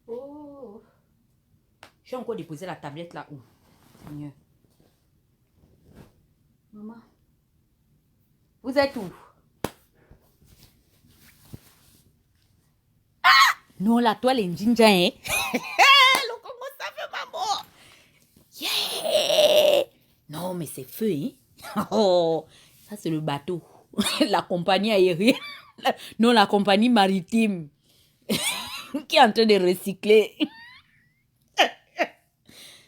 Oh. Je vais encore déposer la tablette là où? Mieux. Maman. Vous êtes où? Ah! Non, la toile est ginger, hein? Le Congo, ça fait maman. Yeah! Non, mais c'est feu, hein? Oh, ça, c'est le bateau. La compagnie aérienne. Non, la compagnie maritime. Qui est en train de recycler.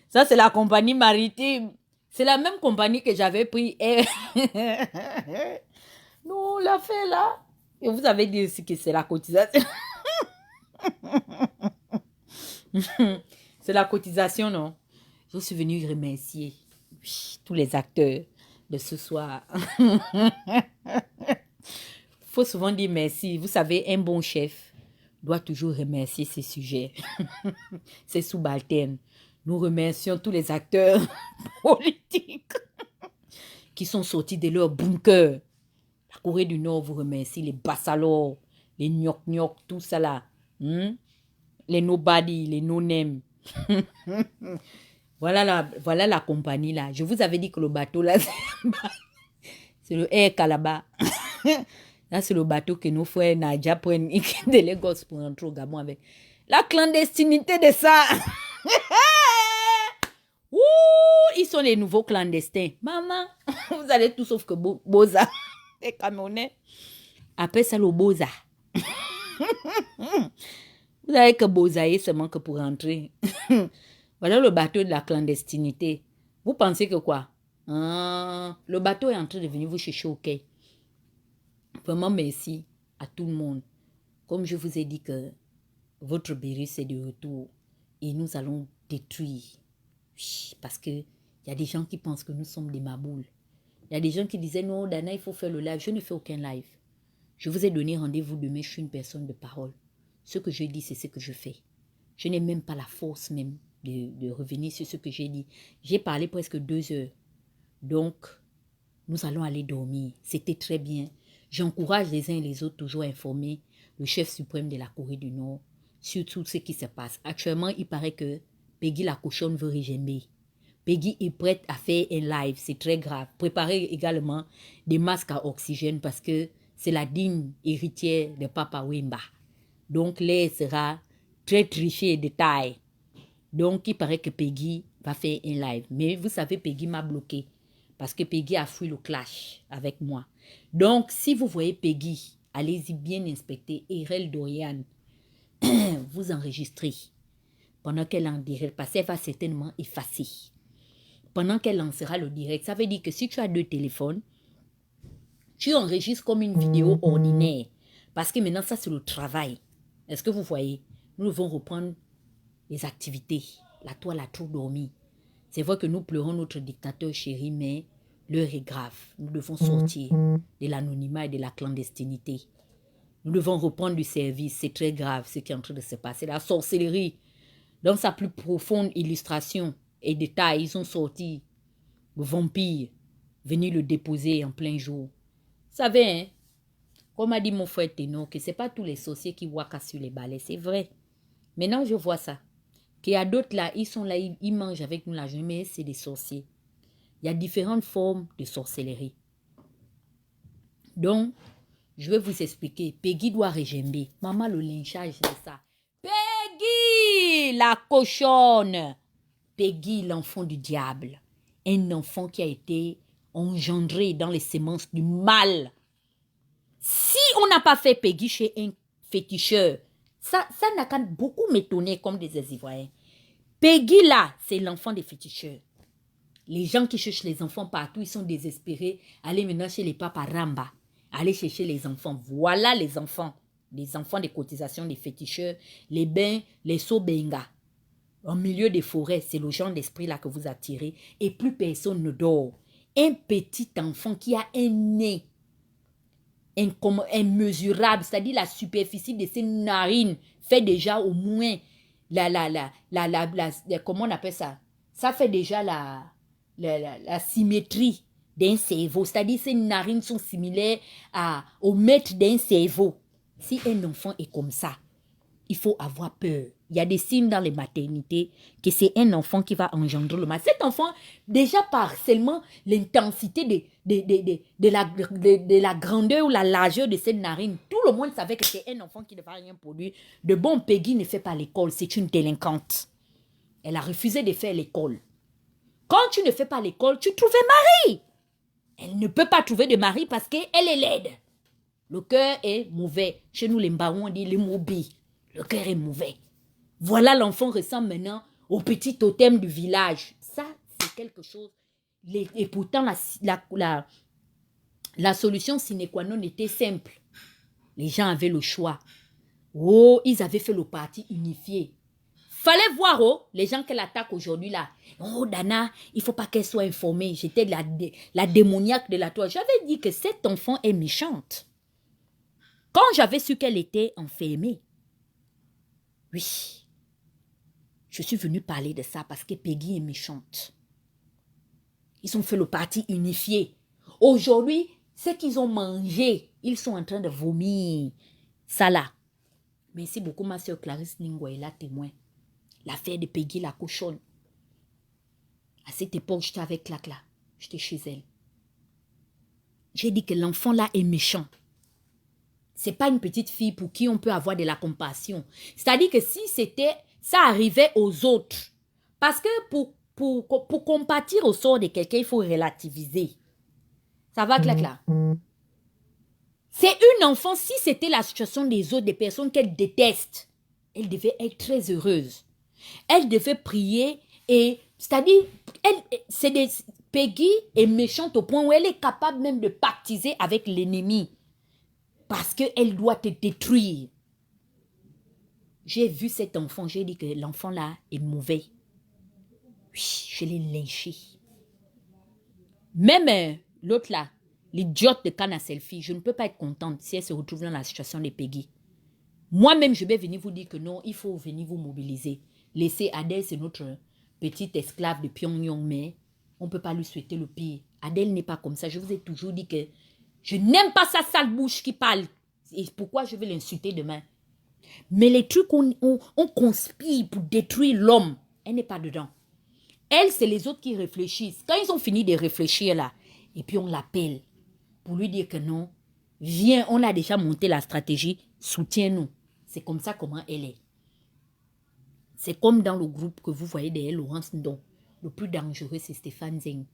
Ça, c'est la compagnie maritime. C'est la même compagnie que j'avais pris. Non, l'a fait là. Et vous avez dit aussi que c'est la cotisation. C'est la cotisation, non? Je suis venue remercier tous les acteurs de ce soir. Faut souvent dire merci. Vous savez, un bon chef doit toujours remercier ses sujets, ses subalternes. Nous remercions tous les acteurs politiques qui sont sortis de leur bunker. La Corée du Nord vous remercie, les Bassalors, les Nyok-Nyok, tout ça là. Les Nobody, les No-Name. Voilà la compagnie là. Je vous avais dit que le bateau là, c'est le Air Calabar. Là, c'est le bateau que nos frères Nadia prennent de Lagos pour rentrer au Gabon avec. La clandestinité de ça. Ouh, ils sont les nouveaux clandestins. Maman, vous allez tout sauf que Boza. Les Camerounais. Après ça, le Boza. Vous savez que Boza est seulement que pour rentrer. Voilà le bateau de la clandestinité. Vous pensez que quoi? Le bateau est en train de venir vous chercher au quai. Vraiment merci à tout le monde. Comme je vous ai dit que votre virus est de retour et nous allons détruire. Oui, parce qu'il y a des gens qui pensent que nous sommes des maboules. Il y a des gens qui disaient non, Dana, il faut faire le live. Je ne fais aucun live. Je vous ai donné rendez-vous demain. Je suis une personne de parole. Ce que je dis, c'est ce que je fais. Je n'ai même pas la force même de revenir sur ce que j'ai dit. J'ai parlé presque 2 heures. Donc, nous allons aller dormir. C'était très bien. J'encourage les uns et les autres toujours à informer le chef suprême de la Corée du Nord sur tout ce qui se passe. Actuellement, il paraît que Peggy la cochonne veut régimer. Peggy est prête à faire un live. C'est très grave. Préparez également des masques à oxygène parce que c'est la digne héritière de Papa Wemba. Donc, l'air sera très triché de taille. Donc, il paraît que Peggy va faire un live. Mais vous savez, Peggy m'a bloqué. Parce que Peggy a fui le clash avec moi. Donc, si vous voyez Peggy, allez-y bien inspecter. Erel Dorian, vous enregistrez. Pendant qu'elle en direct, parce qu'elle va certainement effacer. Pendant qu'elle lancera le direct, ça veut dire que si tu as 2 téléphones, tu enregistres comme une vidéo ordinaire. Parce que maintenant, ça, c'est le travail. Est-ce que vous voyez? Nous devons reprendre les activités. La toile a trop dormi. C'est vrai que nous pleurons notre dictateur chéri, mais l'heure est grave. Nous devons sortir de l'anonymat et de la clandestinité. Nous devons reprendre du service. C'est très grave ce qui est en train de se passer. La sorcellerie, dans sa plus profonde illustration et détail, ils ont sorti le vampire, venu le déposer en plein jour. Vous savez, hein, comme a dit mon frère Ténor, que ce n'est pas tous les sorciers qui voient sur les balais. C'est vrai. Maintenant, je vois ça. Qu'il y a d'autres là, ils sont là, ils mangent avec nous la journée, mais c'est des sorciers. Il y a différentes formes de sorcellerie. Donc, je vais vous expliquer. Peggy doit régember. Maman, le lynchage, c'est ça. Peggy, la cochonne. Peggy, l'enfant du diable. Un enfant qui a été engendré dans les semences du mal. Si on n'a pas fait Peggy chez un féticheur, ça n'a qu'à beaucoup m'étonner comme des Ivoiriens. Peggy là, c'est l'enfant des féticheurs. Les gens qui cherchent les enfants partout, ils sont désespérés. Allez maintenant chez les papas Ramba. Allez chercher les enfants. Voilà les enfants. Les enfants des cotisations des féticheurs. Les bains, les sobenga. Au milieu des forêts, c'est le genre d'esprit là que vous attirez. Et plus personne ne dort. Un petit enfant qui a un nez immesurable, c'est-à-dire la superficie de ses narines fait déjà au moins comment on appelle ça? Ça fait déjà la symétrie d'un cerveau. C'est-à-dire que ces narines sont similaires au mètre d'un cerveau. Si un enfant est comme ça, il faut avoir peur. Il y a des signes dans les maternités que c'est un enfant qui va engendrer le mal. Cet enfant, déjà par seulement l'intensité de la grandeur ou la largeur de cette narine, tout le monde savait que c'est un enfant qui ne va rien produire. De bon, Peggy ne fait pas l'école, c'est une délinquante. Elle a refusé de faire l'école. Quand tu ne fais pas l'école, tu trouves un mari. Elle ne peut pas trouver de mari parce qu'elle est laide. Le cœur est mauvais. Chez nous, les Mbaouans, on dit les mobi. Le cœur est mauvais. Voilà, l'enfant ressemble maintenant au petit totem du village. Ça, c'est quelque chose. Et pourtant, la solution sine qua non était simple. Les gens avaient le choix. Oh, ils avaient fait le parti unifié. Fallait voir, oh, les gens qu'elle attaque aujourd'hui là. Oh, Dana, il ne faut pas qu'elle soit informée. J'étais la démoniaque de la toile. J'avais dit que cet enfant est méchante. Quand j'avais su qu'elle était enfermée, oui, je suis venue parler de ça parce que Peggy est méchante. Ils ont fait le parti unifié. Aujourd'hui, ce qu'ils ont mangé, ils sont en train de vomir. Ça là. Merci beaucoup, ma soeur Clarisse Ningwa est là témoin. L'affaire de Peggy la cochonne. À cette époque, j'étais avec Clacla. J'étais chez elle. J'ai dit que l'enfant là est méchant. C'est pas une petite fille pour qui on peut avoir de la compassion. C'est-à-dire que si ça arrivait aux autres, parce que pour compatir au sort de quelqu'un, il faut relativiser. Ça va, Clacla? C'est une enfant, si c'était la situation des autres, des personnes qu'elle déteste, elle devait être très heureuse. Elle devait prier et, c'est-à-dire, Peggy est méchante au point où elle est capable même de pactiser avec l'ennemi. Parce qu'elle doit te détruire. J'ai vu cet enfant, j'ai dit que l'enfant là est mauvais. Oui, je l'ai lynché. Même l'autre là, l'idiote de canne à selfie, je ne peux pas être contente si elle se retrouve dans la situation de Peggy. Moi-même, je vais venir vous dire que non, il faut venir vous mobiliser. Laissez Adèle, c'est notre petite esclave de Pyongyang, mais on ne peut pas lui souhaiter le pire. Adèle n'est pas comme ça. Je vous ai toujours dit que je n'aime pas sa sale bouche qui parle. Et pourquoi je vais l'insulter demain? Mais les trucs on conspire pour détruire l'homme, elle n'est pas dedans. Elle, c'est les autres qui réfléchissent. Quand ils ont fini de réfléchir là, et puis on l'appelle pour lui dire que non, viens, on a déjà monté la stratégie, soutiens-nous. C'est comme ça comment elle est. C'est comme dans le groupe que vous voyez derrière Laurence Ndong. Le plus dangereux, c'est Stéphane Zeng.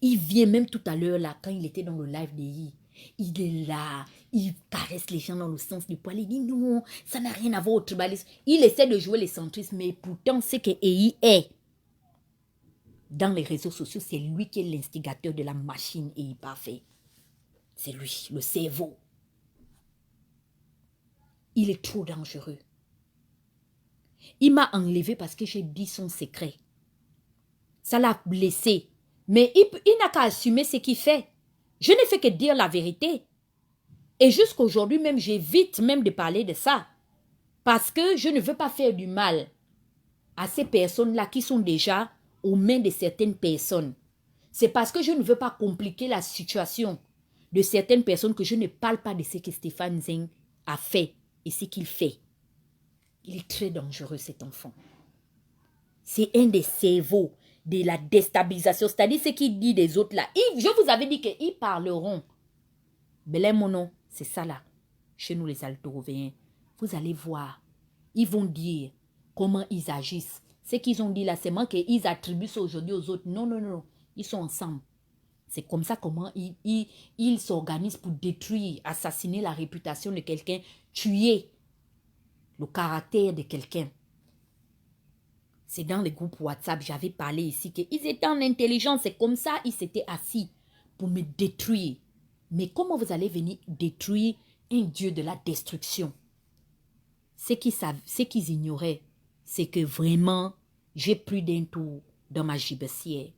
Il vient même tout à l'heure là, quand il était dans le live d'Eyi. Il est là, il caresse les gens dans le sens du poil. Il dit non, ça n'a rien à voir au tribalisme. Il essaie de jouer les centristes, mais pourtant, c'est que Eyi est. Dans les réseaux sociaux, c'est lui qui est l'instigateur de la machine Eyi Parfait. C'est lui, le cerveau. Il est trop dangereux. Il m'a enlevé parce que j'ai dit son secret. Ça l'a blessé. Mais il n'a qu'à assumer ce qu'il fait. Je n'ai fait que dire la vérité. Et jusqu'aujourd'hui même, j'évite même de parler de ça. Parce que je ne veux pas faire du mal à ces personnes-là qui sont déjà aux mains de certaines personnes. C'est parce que je ne veux pas compliquer la situation de certaines personnes que je ne parle pas de ce que Stéphane Zeng a fait et ce qu'il fait. Il est très dangereux, cet enfant. C'est un des cerveaux de la déstabilisation. C'est-à-dire ce qu'il dit des autres là. Je vous avais dit qu'ils parleront. Belé Mono, c'est ça là. Chez nous les Alto-Rouvéens. Vous allez voir. Ils vont dire comment ils agissent. Ce qu'ils ont dit là, c'est moi qu'ils attribuent ça aujourd'hui aux autres. Non, non, non. Ils sont ensemble. C'est comme ça comment ils s'organisent pour détruire, assassiner la réputation de quelqu'un, tuer le caractère de quelqu'un. C'est dans les groupes WhatsApp, j'avais parlé ici qu'ils étaient en intelligence. C'est comme ça ils s'étaient assis pour me détruire. Mais comment vous allez venir détruire un Dieu de la destruction? Ce qu'ils ignoraient, c'est que vraiment, j'ai plus d'un tour dans ma gibecière.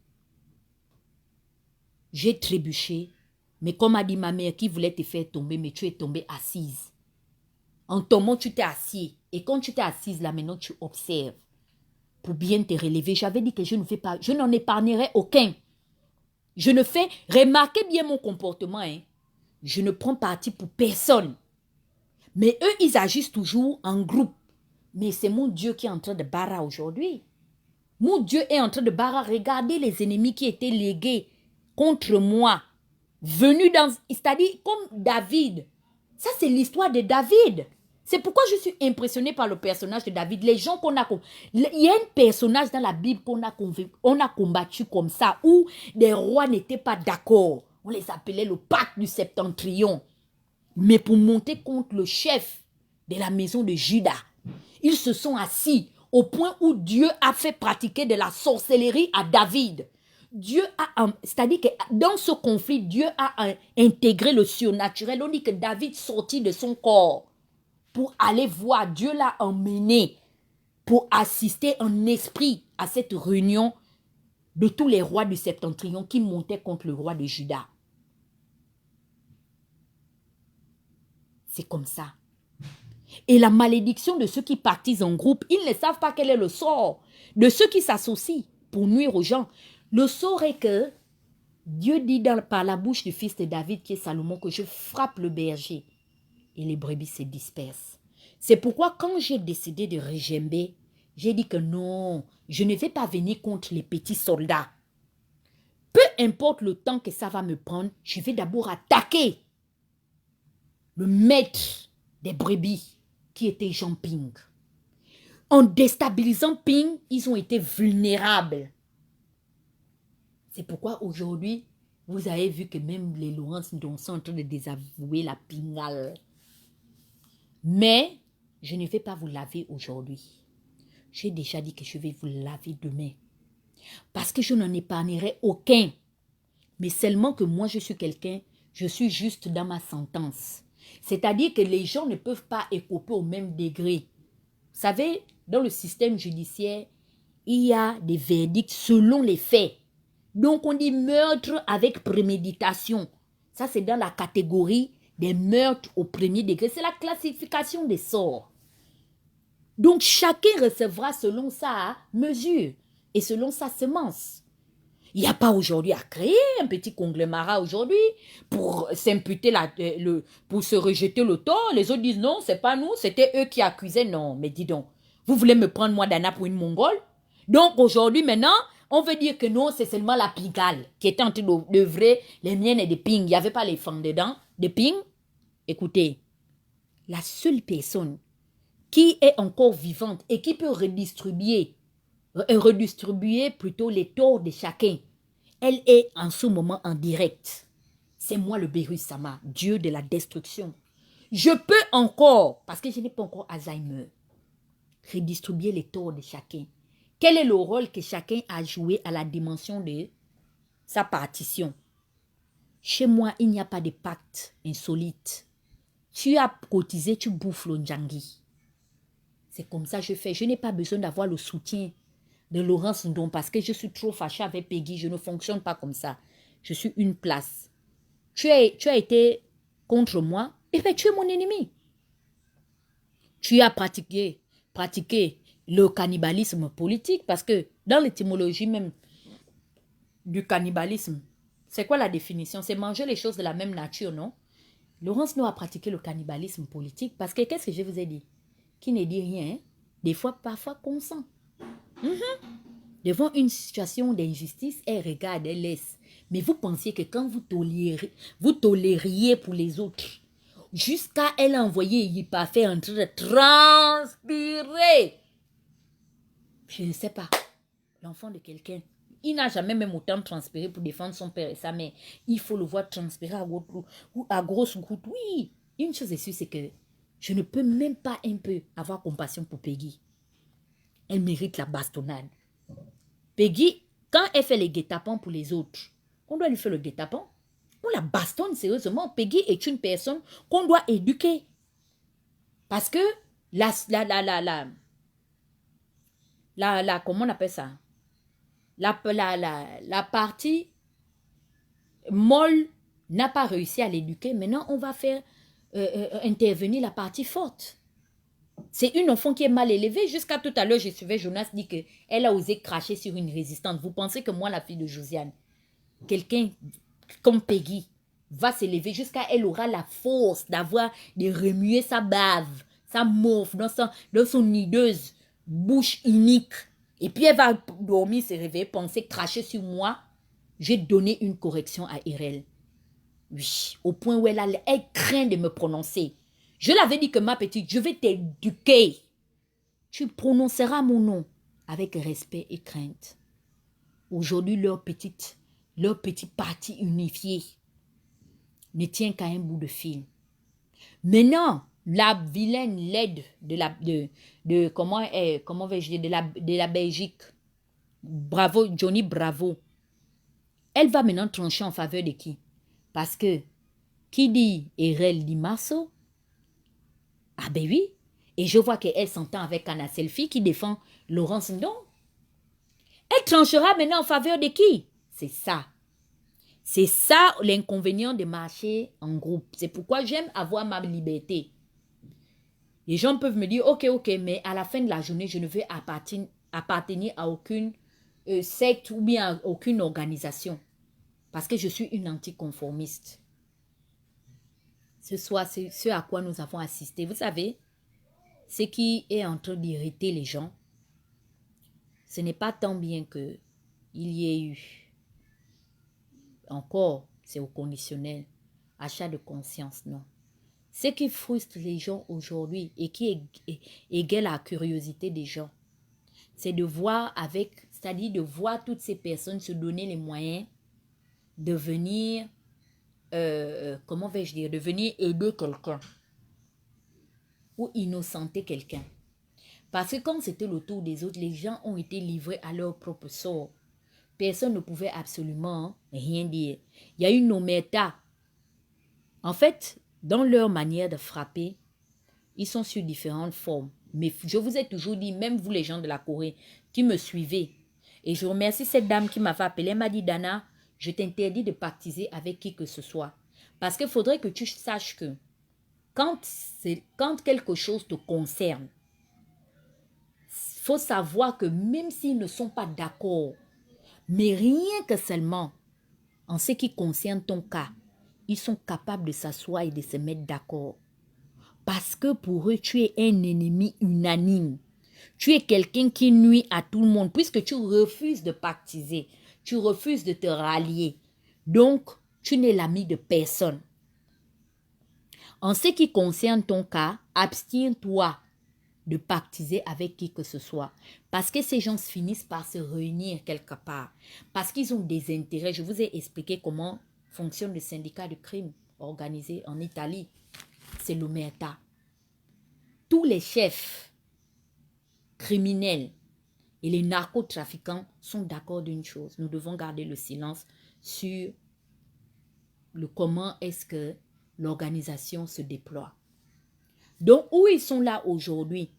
J'ai trébuché, mais comme a dit ma mère qui voulait te faire tomber, mais tu es tombée assise. En tombant, tu t'es assis. Et quand tu t'es assise là, maintenant, tu observes. Pour bien te relever, j'avais dit que je ne fais pas, je n'en épargnerai aucun. Je ne fais, remarquez bien mon comportement, hein. Je ne prends parti pour personne. Mais eux, ils agissent toujours en groupe. Mais c'est mon Dieu qui est en train de barrer aujourd'hui. Mon Dieu est en train de barrer. Regardez les ennemis qui étaient légués contre moi. Venus dans, c'est-à-dire comme David. Ça, c'est l'histoire de David. C'est pourquoi je suis impressionnée par le personnage de David. Les gens qu'on a... Il y a un personnage dans la Bible qu'on a combattu comme ça, où des rois n'étaient pas d'accord. On les appelait le pacte du septentrion. Mais pour monter contre le chef de la maison de Juda, ils se sont assis au point où Dieu a fait pratiquer de la sorcellerie à David. Dieu a, c'est-à-dire que dans ce conflit, Dieu a intégré le surnaturel. On dit que David sortit de son corps pour aller voir. Dieu l'a emmené pour assister en esprit à cette réunion de tous les rois du septentrion qui montaient contre le roi de Juda. C'est comme ça. Et la malédiction de ceux qui partisent en groupe, ils ne savent pas quel est le sort de ceux qui s'associent pour nuire aux gens. Le sort est que Dieu dit par la bouche du fils de David qui est Salomon que je frappe le berger et les brebis se dispersent. C'est pourquoi quand j'ai décidé de régember, j'ai dit que non, je ne vais pas venir contre les petits soldats. Peu importe le temps que ça va me prendre, je vais d'abord attaquer le maître des brebis qui était Jean Ping. En déstabilisant Ping, ils ont été vulnérables. C'est pourquoi aujourd'hui, vous avez vu que même les Laurence Ndong sont en train de désavouer la pingale. Mais je ne vais pas vous laver aujourd'hui. J'ai déjà dit que je vais vous laver demain. Parce que je n'en épargnerai aucun. Mais seulement que moi, je suis quelqu'un, je suis juste dans ma sentence. C'est-à-dire que les gens ne peuvent pas écoper au même degré. Vous savez, dans le système judiciaire, il y a des verdicts selon les faits. Donc, on dit meurtre avec préméditation. Ça, c'est dans la catégorie des meurtres au premier degré. C'est la classification des sorts. Donc, chacun recevra selon sa mesure et selon sa semence. Il n'y a pas aujourd'hui à créer un petit conglomérat aujourd'hui pour s'imputer, pour se rejeter le tort. Les autres disent non, c'est pas nous, c'était eux qui accusaient. Non, mais dis donc, vous voulez me prendre moi Dana pour une Mongole? Donc aujourd'hui, maintenant, on veut dire que non, c'est seulement la pingale qui était en train d'œuvrer les miennes et des ping. Il n'y avait pas les femmes dedans, des ping. Écoutez, la seule personne qui est encore vivante et qui peut redistribuer plutôt les torts de chacun, elle est en ce moment en direct. C'est moi le Beru Sama, Dieu de la destruction. Je peux encore, parce que je n'ai pas encore Alzheimer, redistribuer les torts de chacun. Quel est le rôle que chacun a joué à la dimension de sa partition? Chez moi, il n'y a pas de pacte insolite. Tu as cotisé, tu bouffes le Ndjangi. C'est comme ça que je fais. Je n'ai pas besoin d'avoir le soutien de Laurence Ndong parce que je suis trop fâchée avec Peggy. Je ne fonctionne pas comme ça. Je suis une place. Tu as été contre moi, et bien tu es mon ennemi. Tu as pratiqué le cannibalisme politique parce que dans l'étymologie même du cannibalisme, c'est quoi la définition? C'est manger les choses de la même nature, non? Laurence Ndong a pratiqué le cannibalisme politique parce que qu'est-ce que je vous ai dit? Qui ne dit rien, hein? Des fois, parfois, consent. Devant une situation d'injustice, elle regarde, elle laisse. Mais vous pensiez que quand vous tolériez pour les autres, jusqu'à elle envoyer Yipafé en train de transpirer. Je ne sais pas. L'enfant de quelqu'un, il n'a jamais même autant transpiré pour défendre son père et sa mère. Il faut le voir transpirer à grosse goutte. Oui, une chose est sûre, c'est que je ne peux même pas un peu avoir compassion pour Peggy. Elle mérite la bastonnade. Peggy, quand elle fait les guet-apens pour les autres, on doit lui faire le guet-apens. On la bastonne sérieusement. Peggy est une personne qu'on doit éduquer. Parce que comment on appelle ça? La partie molle n'a pas réussi à l'éduquer. Maintenant, on va faire intervenir la partie forte. C'est une enfant qui est mal élevée. Jusqu'à tout à l'heure, je suivais Jonas dit qu'elle a osé cracher sur une résistante. Vous pensez que moi, la fille de Josiane, quelqu'un comme Peggy, va s'élever jusqu'à elle aura la force de remuer sa bave, sa morphe dans son hideuse bouche unique. Et puis elle va dormir, se réveiller, penser, cracher sur moi. J'ai donné une correction à Irel. Oui, au point où elle craint de me prononcer. Je l'avais dit que ma petite, je vais t'éduquer. Tu prononceras mon nom avec respect et crainte. Aujourd'hui, leur petit parti unifié ne tient qu'à un bout de fil. Maintenant, la vilaine laide comment vais-je dire, de la Belgique, Bravo, Johnny Bravo, elle va maintenant trancher en faveur de qui? Parce que qui dit Erel dit Marceau? Ah ben oui. Et je vois qu'elle s'entend avec Anna Selfie qui défend Laurence Ndong. Elle tranchera maintenant en faveur de qui? C'est ça. C'est ça l'inconvénient de marcher en groupe. C'est pourquoi j'aime avoir ma liberté. Les gens peuvent me dire, ok, mais à la fin de la journée, je ne veux appartenir à aucune secte ou bien à aucune organisation. Parce que je suis une anticonformiste. C'est ce à quoi nous avons assisté. Vous savez, ce qui est en train d'irriter les gens, ce n'est pas tant bien qu'il y ait eu. Encore, c'est au conditionnel. Achat de conscience, non. Ce qui frustre les gens aujourd'hui et qui égaye la curiosité des gens, c'est de voir c'est-à-dire de voir toutes ces personnes se donner les moyens de venir, comment vais-je dire, de venir aider quelqu'un ou innocenter quelqu'un. Parce que quand c'était le tour des autres, les gens ont été livrés à leur propre sort. Personne ne pouvait absolument rien dire. Il y a une omerta. En fait, dans leur manière de frapper, ils sont sur différentes formes. Mais je vous ai toujours dit, même vous les gens de la Corée qui me suivez, et je remercie cette dame qui m'avait appelé, elle m'a dit, Dana, je t'interdis de pactiser avec qui que ce soit. Parce qu'il faudrait que tu saches que quand quelque chose te concerne, il faut savoir que même s'ils ne sont pas d'accord, mais rien que seulement en ce qui concerne ton cas, ils sont capables de s'asseoir et de se mettre d'accord. Parce que pour eux, tu es un ennemi unanime. Tu es quelqu'un qui nuit à tout le monde puisque tu refuses de pactiser. Tu refuses de te rallier. Donc, tu n'es l'ami de personne. En ce qui concerne ton cas, abstiens-toi de pactiser avec qui que ce soit. Parce que ces gens finissent par se réunir quelque part. Parce qu'ils ont des intérêts. Je vous ai expliqué comment fonctionne le syndicat de crime organisé en Italie. C'est l'Omerta. Tous les chefs criminels et les narcotrafiquants sont d'accord d'une chose. Nous devons garder le silence sur le comment est-ce que l'organisation se déploie. Donc, où ils sont là aujourd'hui,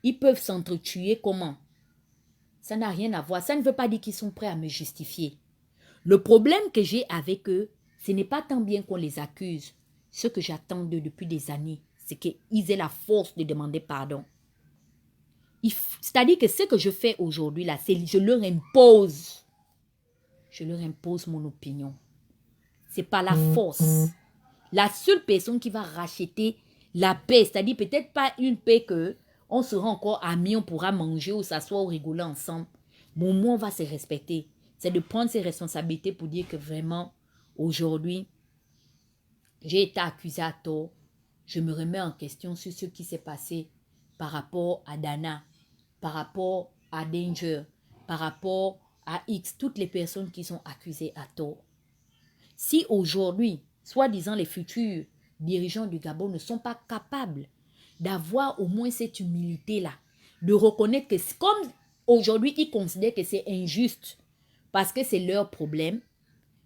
ils peuvent s'entretuer comment? Ça n'a rien à voir. Ça ne veut pas dire qu'ils sont prêts à me justifier. Le problème que j'ai avec eux, ce n'est pas tant bien qu'on les accuse. Ce que j'attends d'eux depuis des années, c'est qu'ils aient la force de demander pardon. C'est-à-dire que ce que je fais aujourd'hui, là, c'est je leur impose. Je leur impose mon opinion. C'est pas la force. La seule personne qui va racheter la paix, c'est-à-dire peut-être pas une paix que on sera encore amis, on pourra manger ou s'asseoir ou rigoler ensemble. Bon, moi, on va se respecter. C'est de prendre ses responsabilités pour dire que vraiment, aujourd'hui, j'ai été accusé à tort. Je me remets en question sur ce qui s'est passé par rapport à Dana, par rapport à Danger, par rapport à X, toutes les personnes qui sont accusées à tort. Si aujourd'hui, soi-disant les futurs dirigeants du Gabon ne sont pas capables d'avoir au moins cette humilité-là, de reconnaître que comme aujourd'hui ils considèrent que c'est injuste parce que c'est leur problème,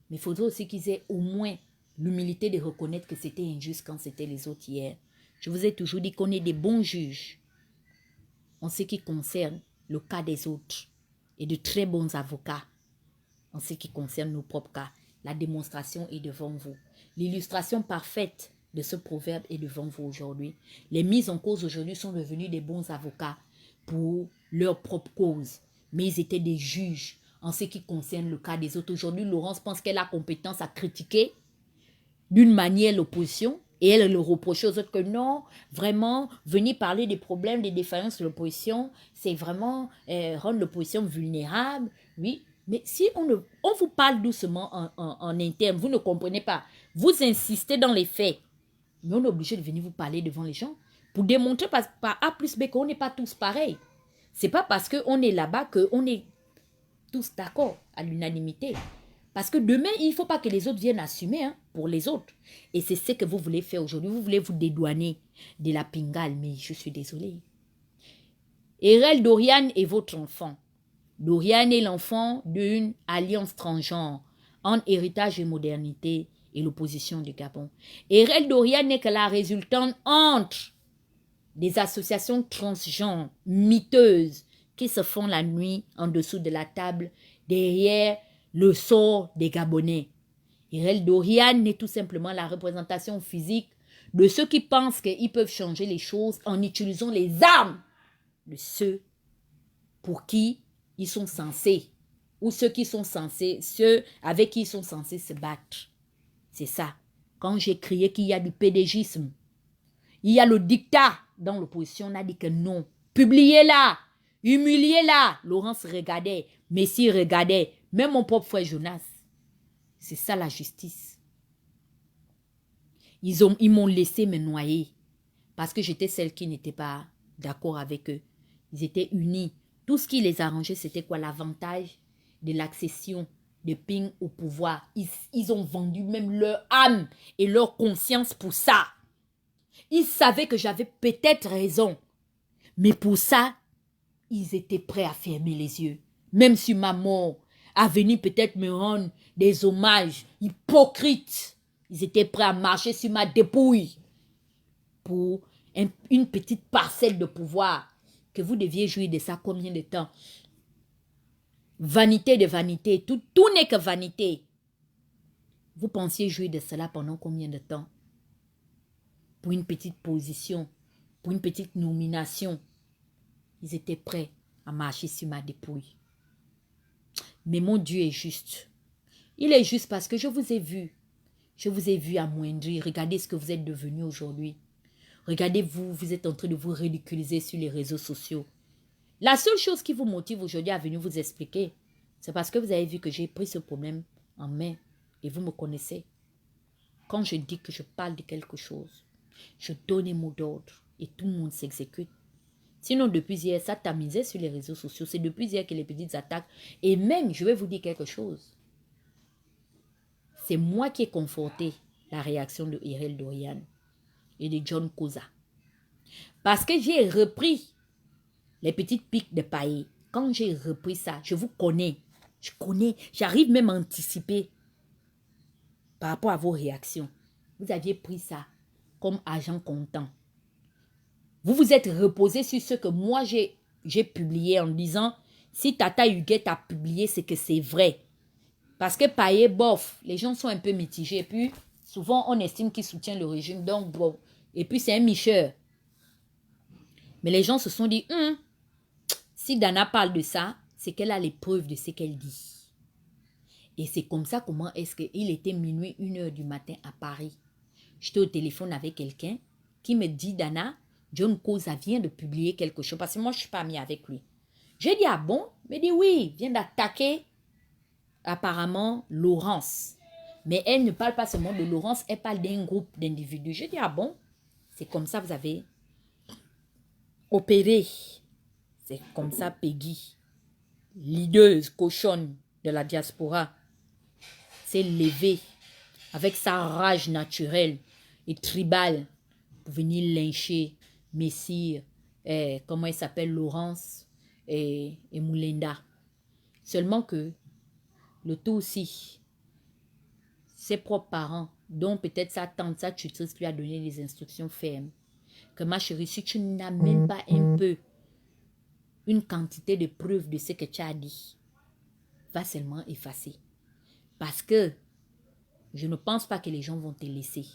mais il faudrait aussi qu'ils aient au moins l'humilité de reconnaître que c'était injuste quand c'était les autres hier. Je vous ai toujours dit qu'on est des bons juges en ce qui concerne le cas des autres et de très bons avocats en ce qui concerne nos propres cas. La démonstration est devant vous. L'illustration parfaite de ce proverbe est devant vous aujourd'hui. Les mises en cause aujourd'hui sont devenus des bons avocats pour leur propre cause. Mais ils étaient des juges en ce qui concerne le cas des autres. Aujourd'hui, Laurence pense qu'elle a compétence à critiquer d'une manière l'opposition et elle le reproche aux autres que non, vraiment, venir parler des problèmes, des défaillances de l'opposition, c'est vraiment rendre l'opposition vulnérable. Oui, mais si on vous parle doucement en interne, vous ne comprenez pas. Vous insistez dans les faits. Mais on est obligé de venir vous parler devant les gens pour démontrer par A plus B qu'on n'est pas tous pareils. C'est pas parce qu'on est là-bas qu'on est tous d'accord à l'unanimité. Parce que demain, il ne faut pas que les autres viennent assumer pour les autres. Et c'est ce que vous voulez faire aujourd'hui. Vous voulez vous dédouaner de la pingale, mais je suis désolée. Erel Dorian est votre enfant. Dorian est l'enfant d'une alliance transgenre entre héritage et modernité et l'opposition du Gabon. Erel Dorian n'est que la résultante entre des associations transgenres miteuses qui se font la nuit en dessous de la table derrière le sort des Gabonais. Erel Dorian n'est tout simplement la représentation physique de ceux qui pensent qu'ils peuvent changer les choses en utilisant les armes de ceux pour qui ils sont censés, ou ceux avec qui ils sont censés se battre. C'est ça. Quand j'ai crié qu'il y a du pédégisme, il y a le dictat dans l'opposition, on a dit que non. Publiez-la, humiliez-la. Laurence regardait, Messi regardait, même mon propre frère Jonas. C'est ça la justice. Ils m'ont laissé me noyer parce que j'étais celle qui n'était pas d'accord avec eux. Ils étaient unis. Tout ce qui les arrangeait, c'était quoi? L'avantage de l'accession de Ping au pouvoir. Ils ont vendu même leur âme et leur conscience pour ça. Ils savaient que j'avais peut-être raison. Mais pour ça, ils étaient prêts à fermer les yeux. Même sur ma mort, à venir peut-être me rendre des hommages hypocrites. Ils étaient prêts à marcher sur ma dépouille pour une petite parcelle de pouvoir. Que vous deviez jouir de ça combien de temps? Vanité de vanité. Tout n'est que vanité. Vous pensiez jouir de cela pendant combien de temps? Pour une petite position, pour une petite nomination. Ils étaient prêts à marcher sur ma dépouille. Mais mon Dieu est juste. Il est juste parce que je vous ai vu. Je vous ai vu amoindrir. Regardez ce que vous êtes devenu aujourd'hui. Regardez-vous, vous êtes en train de vous ridiculiser sur les réseaux sociaux. La seule chose qui vous motive aujourd'hui à venir vous expliquer, c'est parce que vous avez vu que j'ai pris ce problème en main et vous me connaissez. Quand je dis que je parle de quelque chose, je donne un mot d'ordre et tout le monde s'exécute. Sinon, depuis hier, ça tamisait sur les réseaux sociaux. C'est depuis hier que les petites attaques. Et même, je vais vous dire quelque chose. C'est moi qui ai conforté la réaction de Erel Dorian et de John Koza. Parce que j'ai repris les petites piques de paille. Quand j'ai repris ça, je vous connais. Je connais. J'arrive même à anticiper par rapport à vos réactions. Vous aviez pris ça comme agent comptant. Vous vous êtes reposé sur ce que moi j'ai publié en disant si Tata Huguette a publié, c'est que c'est vrai. Parce que paille, bof, les gens sont un peu mitigés. Et puis, souvent, on estime qu'il soutient le régime. Donc, bon. Et puis, c'est un micheur. Mais les gens se sont dit, si Dana parle de ça, c'est qu'elle a les preuves de ce qu'elle dit. Et c'est comme ça, comment est-ce qu'il était minuit, 1h du matin à Paris. J'étais au téléphone avec quelqu'un qui me dit, Dana, John Koza vient de publier quelque chose. Parce que moi, je ne suis pas amie avec lui. J'ai dit, ah bon? Il me dit, oui, il vient d'attaquer apparemment Laurence. Mais elle ne parle pas seulement de Laurence, elle parle d'un groupe d'individus. J'ai dit, ah bon? C'est comme ça que vous avez opéré. C'est comme ça Peggy, leaduse, cochonne de la diaspora, s'est levée avec sa rage naturelle et tribale pour venir lyncher Messire, comment il s'appelle, Laurence et Moulinda. Seulement que le tout aussi, ses propres parents, dont peut-être sa tante, sa tutrice lui a donné des instructions fermes. Que ma chérie, si tu n'as même pas un peu une quantité de preuves de ce que tu as dit, va seulement effacer. Parce que je ne pense pas que les gens vont te laisser.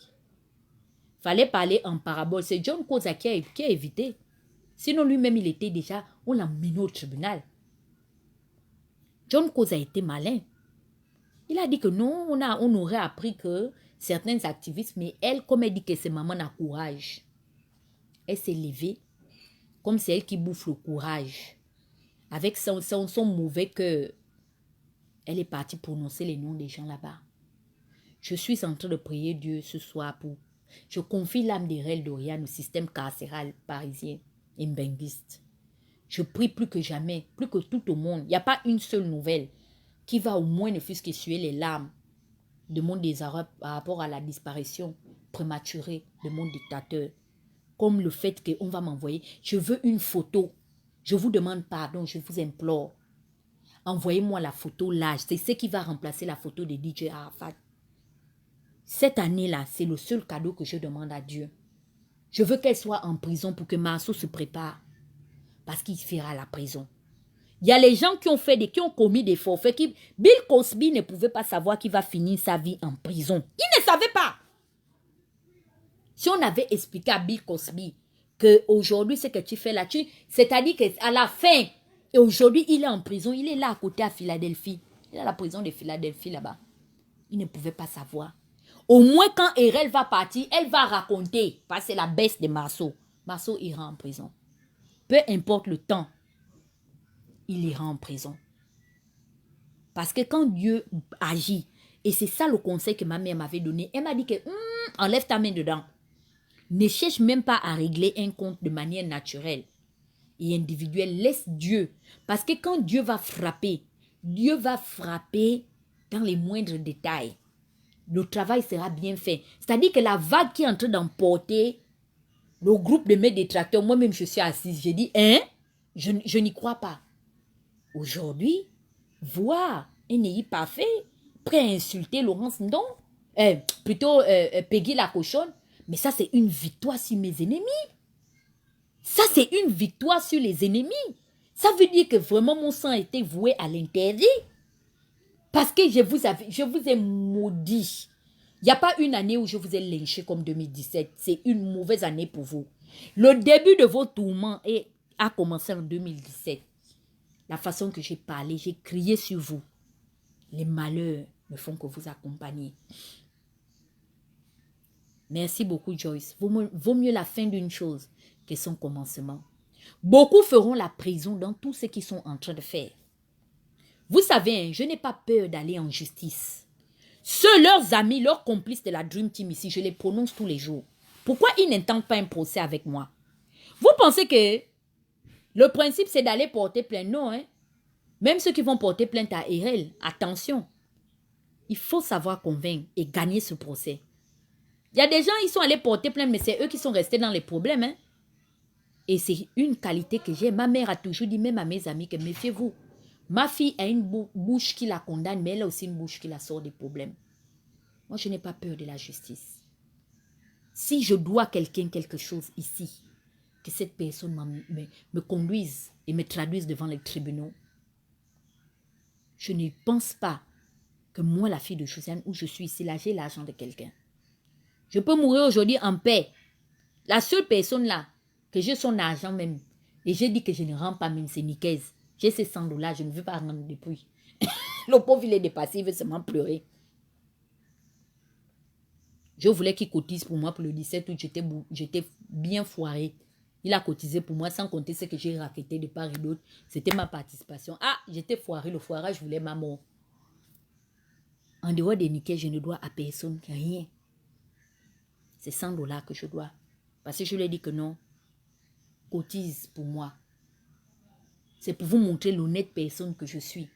Fallait parler en parabole. C'est John Koza qui a évité. Sinon, lui-même, il était déjà... On l'a mené au tribunal. John Koza était malin. Il a dit que non, on aurait appris que certains activistes, mais elle, comme elle dit que c'est maman n'a courage, elle s'est levée comme c'est elle qui bouffe le courage. Avec son mauvais cœur, elle est partie prononcer les noms des gens là-bas. Je suis en train de prier Dieu ce soir pour... Je confie l'âme d'Erel Dorian au système carcéral parisien et mbenguiste. Je prie plus que jamais, plus que tout au monde. Il n'y a pas une seule nouvelle qui va au moins ne fût-ce qu'essuyer les larmes de mon désarroi par rapport à la disparition prématurée de mon dictateur. Comme le fait qu'on va m'envoyer. Je veux une photo. Je vous demande pardon, je vous implore. Envoyez-moi la photo là. C'est ce qui va remplacer la photo de DJ Arafat. Cette année-là, c'est le seul cadeau que je demande à Dieu. Je veux qu'elle soit en prison pour que Marceau se prépare. Parce qu'il fera la prison. Il y a les gens qui ont commis des forfaits. Bill Cosby ne pouvait pas savoir qu'il va finir sa vie en prison. Il ne savait pas. Si on avait expliqué à Bill Cosby qu'aujourd'hui, ce que tu fais là, c'est-à-dire qu'à la fin, et aujourd'hui, il est en prison, il est là à côté à Philadelphie. Il est à la prison de Philadelphie là-bas. Il ne pouvait pas savoir. Au moins, quand Erel va partir, elle va raconter, parce que c'est la baisse de Marceau. Marceau ira en prison. Peu importe le temps, il ira en prison. Parce que quand Dieu agit, et c'est ça le conseil que ma mère m'avait donné, elle m'a dit que enlève ta main dedans. Ne cherche même pas à régler un compte de manière naturelle et individuelle. Laisse Dieu. Parce que quand Dieu va frapper dans les moindres détails. Le travail sera bien fait. C'est-à-dire que la vague qui est en train d'emporter le groupe de mes détracteurs, moi-même je suis assise, j'ai dit, je n'y crois pas. Aujourd'hui, voir un pays parfait, prêt à insulter Laurence Ndong, plutôt Peggy la cochonne, mais ça c'est une victoire sur mes ennemis. Ça c'est une victoire sur les ennemis. Ça veut dire que vraiment mon sang a été voué à l'interdit. Parce que je vous ai maudit. Il n'y a pas une année où je vous ai lynché comme 2017. C'est une mauvaise année pour vous. Le début de vos tourments a commencé en 2017. La façon que j'ai parlé, j'ai crié sur vous. Les malheurs ne font que vous accompagner. Merci beaucoup, Joyce. Vaut mieux la fin d'une chose que son commencement. Beaucoup feront la prison dans tout ce qu'ils sont en train de faire. Vous savez, je n'ai pas peur d'aller en justice. Ceux, leurs amis, leurs complices de la Dream Team ici, je les prononce tous les jours. Pourquoi ils n'intentent pas un procès avec moi? Vous pensez que le principe, c'est d'aller porter plainte? Non, hein? Même ceux qui vont porter plainte à Erel, attention. Il faut savoir convaincre et gagner ce procès. Il y a des gens, ils sont allés porter plainte, mais c'est eux qui sont restés dans les problèmes. Hein? Et c'est une qualité que j'ai. Ma mère a toujours dit, même à mes amis, que méfiez-vous. Ma fille a une bouche qui la condamne, mais elle a aussi une bouche qui la sort des problèmes. Moi, je n'ai pas peur de la justice. Si je dois quelqu'un quelque chose ici, que cette personne me conduise et me traduise devant les tribunaux, je ne pense pas que moi, la fille de Josiane, où je suis ici, là, j'ai l'argent de quelqu'un. Je peux mourir aujourd'hui en paix. La seule personne là, que j'ai son argent même, et j'ai dit que je ne rends pas même, c'est Nicaise. J'ai ces $100, je ne veux pas rendre depuis. Le pauvre, il est dépassé, il veut seulement pleurer. Je voulais qu'il cotise pour moi pour le 17 août, j'étais bien foiré. Il a cotisé pour moi sans compter ce que j'ai raquetté de part et d'autre. C'était ma participation. Ah, j'étais foiré, le foirage voulait ma mort. En dehors des niquets, je ne dois à personne rien. C'est $100 que je dois. Parce que je lui ai dit que non. Cotise pour moi. C'est pour vous montrer l'honnête personne que je suis.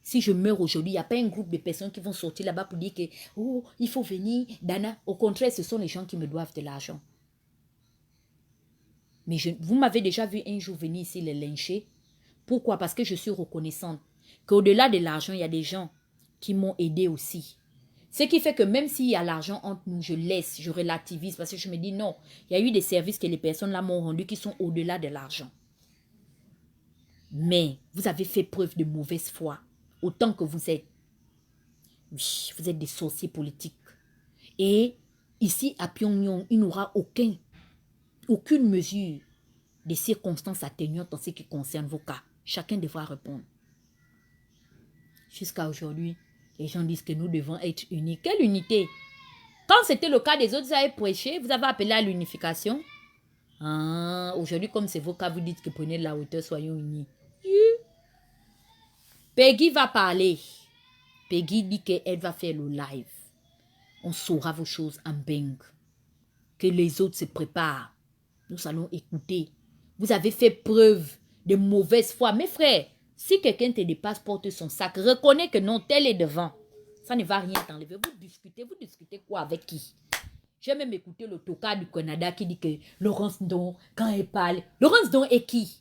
Si je meurs aujourd'hui, il n'y a pas un groupe de personnes qui vont sortir là-bas pour dire que oh, il faut venir, Dana. Au contraire, ce sont les gens qui me doivent de l'argent. Mais vous m'avez déjà vu un jour venir ici les lyncher. Pourquoi? Parce que je suis reconnaissante. Qu'au-delà de l'argent, il y a des gens qui m'ont aidé aussi. Ce qui fait que même s'il y a l'argent entre nous, je laisse, je relativise. Parce que je me dis non, il y a eu des services que les personnes là m'ont rendus qui sont au-delà de l'argent. Mais vous avez fait preuve de mauvaise foi. Autant que vous êtes. Oui, vous êtes des sorciers politiques. Et ici à Pyongyang, il n'y aura aucune mesure de circonstances atténuantes en ce qui concerne vos cas. Chacun devra répondre. Jusqu'à aujourd'hui, les gens disent que nous devons être unis. Quelle unité? Quand c'était le cas des autres, vous avez prêché, vous avez appelé à l'unification. Ah, aujourd'hui, comme c'est vos cas, vous dites que prenez de la hauteur, soyons unis. Peggy va parler. Peggy dit qu'elle va faire le live. On saura vos choses en bang. Que les autres se préparent. Nous allons écouter. Vous avez fait preuve de mauvaise foi. Mes frères, si quelqu'un te dépasse, porte son sac. Reconnais que non, tel est devant. Ça ne va rien t'enlever. Vous discutez quoi avec qui? J'ai même écouté le toka du Canada qui dit que Laurence Ndong, quand elle parle, Laurence Ndong est qui?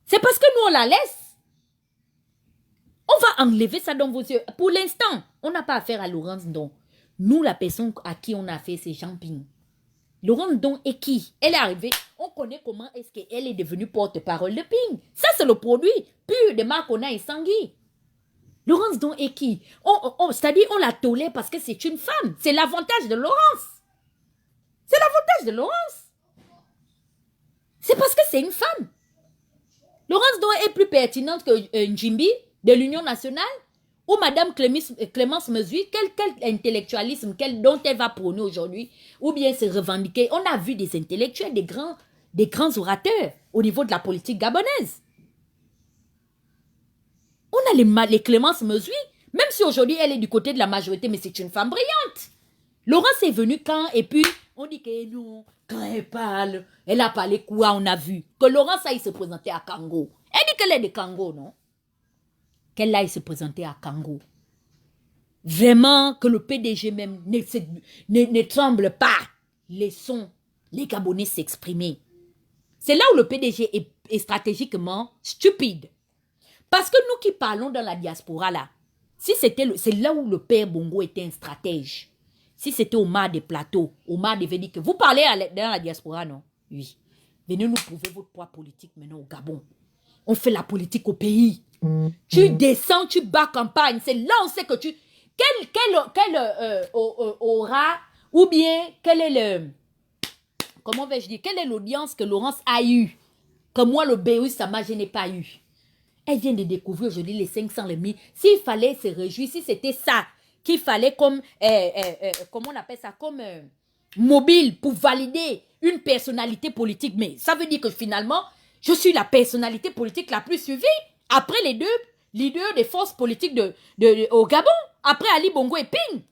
C'est parce que nous, on la laisse. On va enlever ça dans vos yeux. Pour l'instant, on n'a pas affaire à Laurence Ndong. Nous, la personne à qui on a fait, c'est Jean Ping. Laurence Ndong est qui? Elle est arrivée. On connaît comment est-ce qu'elle est devenue porte-parole de Ping. Ça, c'est le produit pur de Marcona et Sangui. Laurence Ndong est qui? C'est-à-dire, on la tolère parce que c'est une femme. C'est l'avantage de Laurence. C'est l'avantage de Laurence. C'est parce que c'est une femme. Laurence Ndong est plus pertinente que Njimbi de l'Union nationale ou Madame Clémence Mesui, quel intellectualisme dont elle va prôner aujourd'hui, ou bien se revendiquer. On a vu des intellectuels, des grands orateurs au niveau de la politique gabonaise. On a les Clémence Mesui, même si aujourd'hui elle est du côté de la majorité, mais c'est une femme brillante. Laurence est venue quand, et puis on dit que non, quand elle parle, elle a parlé quoi, on a vu. Que Laurence aille se présenter à Kango. Elle dit qu'elle est de Kango, non? Qu'elle aille se présenter à Kango. Vraiment que le PDG même ne tremble pas. Laissons les Gabonais s'exprimer. C'est là où le PDG est stratégiquement stupide. Parce que nous qui parlons dans la diaspora là, c'est là où le père Bongo était un stratège. Si c'était Omar des Plateaux, Omar devait dire que vous parlez dans la diaspora, non? Oui. Venez nous prouver votre poids politique maintenant au Gabon. On fait la politique au pays. Tu descends, tu bats campagne. C'est là où on sait que tu... Quel aura, ou bien quel est le... Comment vais-je dire? Quelle est l'audience que Laurence a eue? Que moi, le Béus, je n'ai pas eu. Elle vient de découvrir aujourd'hui les 500, les 1000. S'il fallait se réjouir, si c'était ça qu'il fallait comme... comment on appelle ça? Comme mobile pour valider une personnalité politique. Mais ça veut dire que finalement, je suis la personnalité politique la plus suivie. Après les deux leaders des forces politiques au Gabon. Après Ali Bongo et Ping.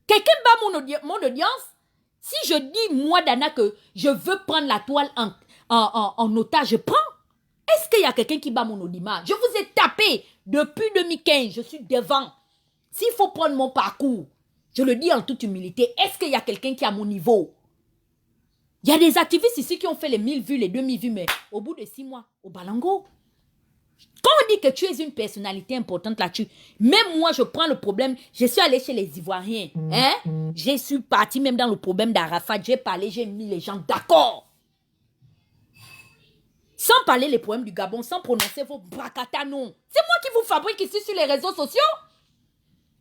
Quelqu'un bat mon audience. Si je dis, moi, Dana, que je veux prendre la toile en otage, je prends. Est-ce qu'il y a quelqu'un qui bat mon audimat? Je vous ai tapé depuis 2015. Je suis devant. S'il faut prendre mon parcours, je le dis en toute humilité, est-ce qu'il y a quelqu'un qui est à mon niveau? Il y a des activistes ici qui ont fait les 1000 vues, les 2000 vues, mais au bout de 6 mois, au Balango. Quand on dit que tu es une personnalité importante là-dessus, même moi, je prends le problème. Je suis allé chez les Ivoiriens. Hein? Je suis parti même dans le problème d'Arafat. J'ai parlé, j'ai mis les gens d'accord. Sans parler les problèmes du Gabon, sans prononcer vos bracata, non. C'est moi qui vous fabrique ici sur les réseaux sociaux.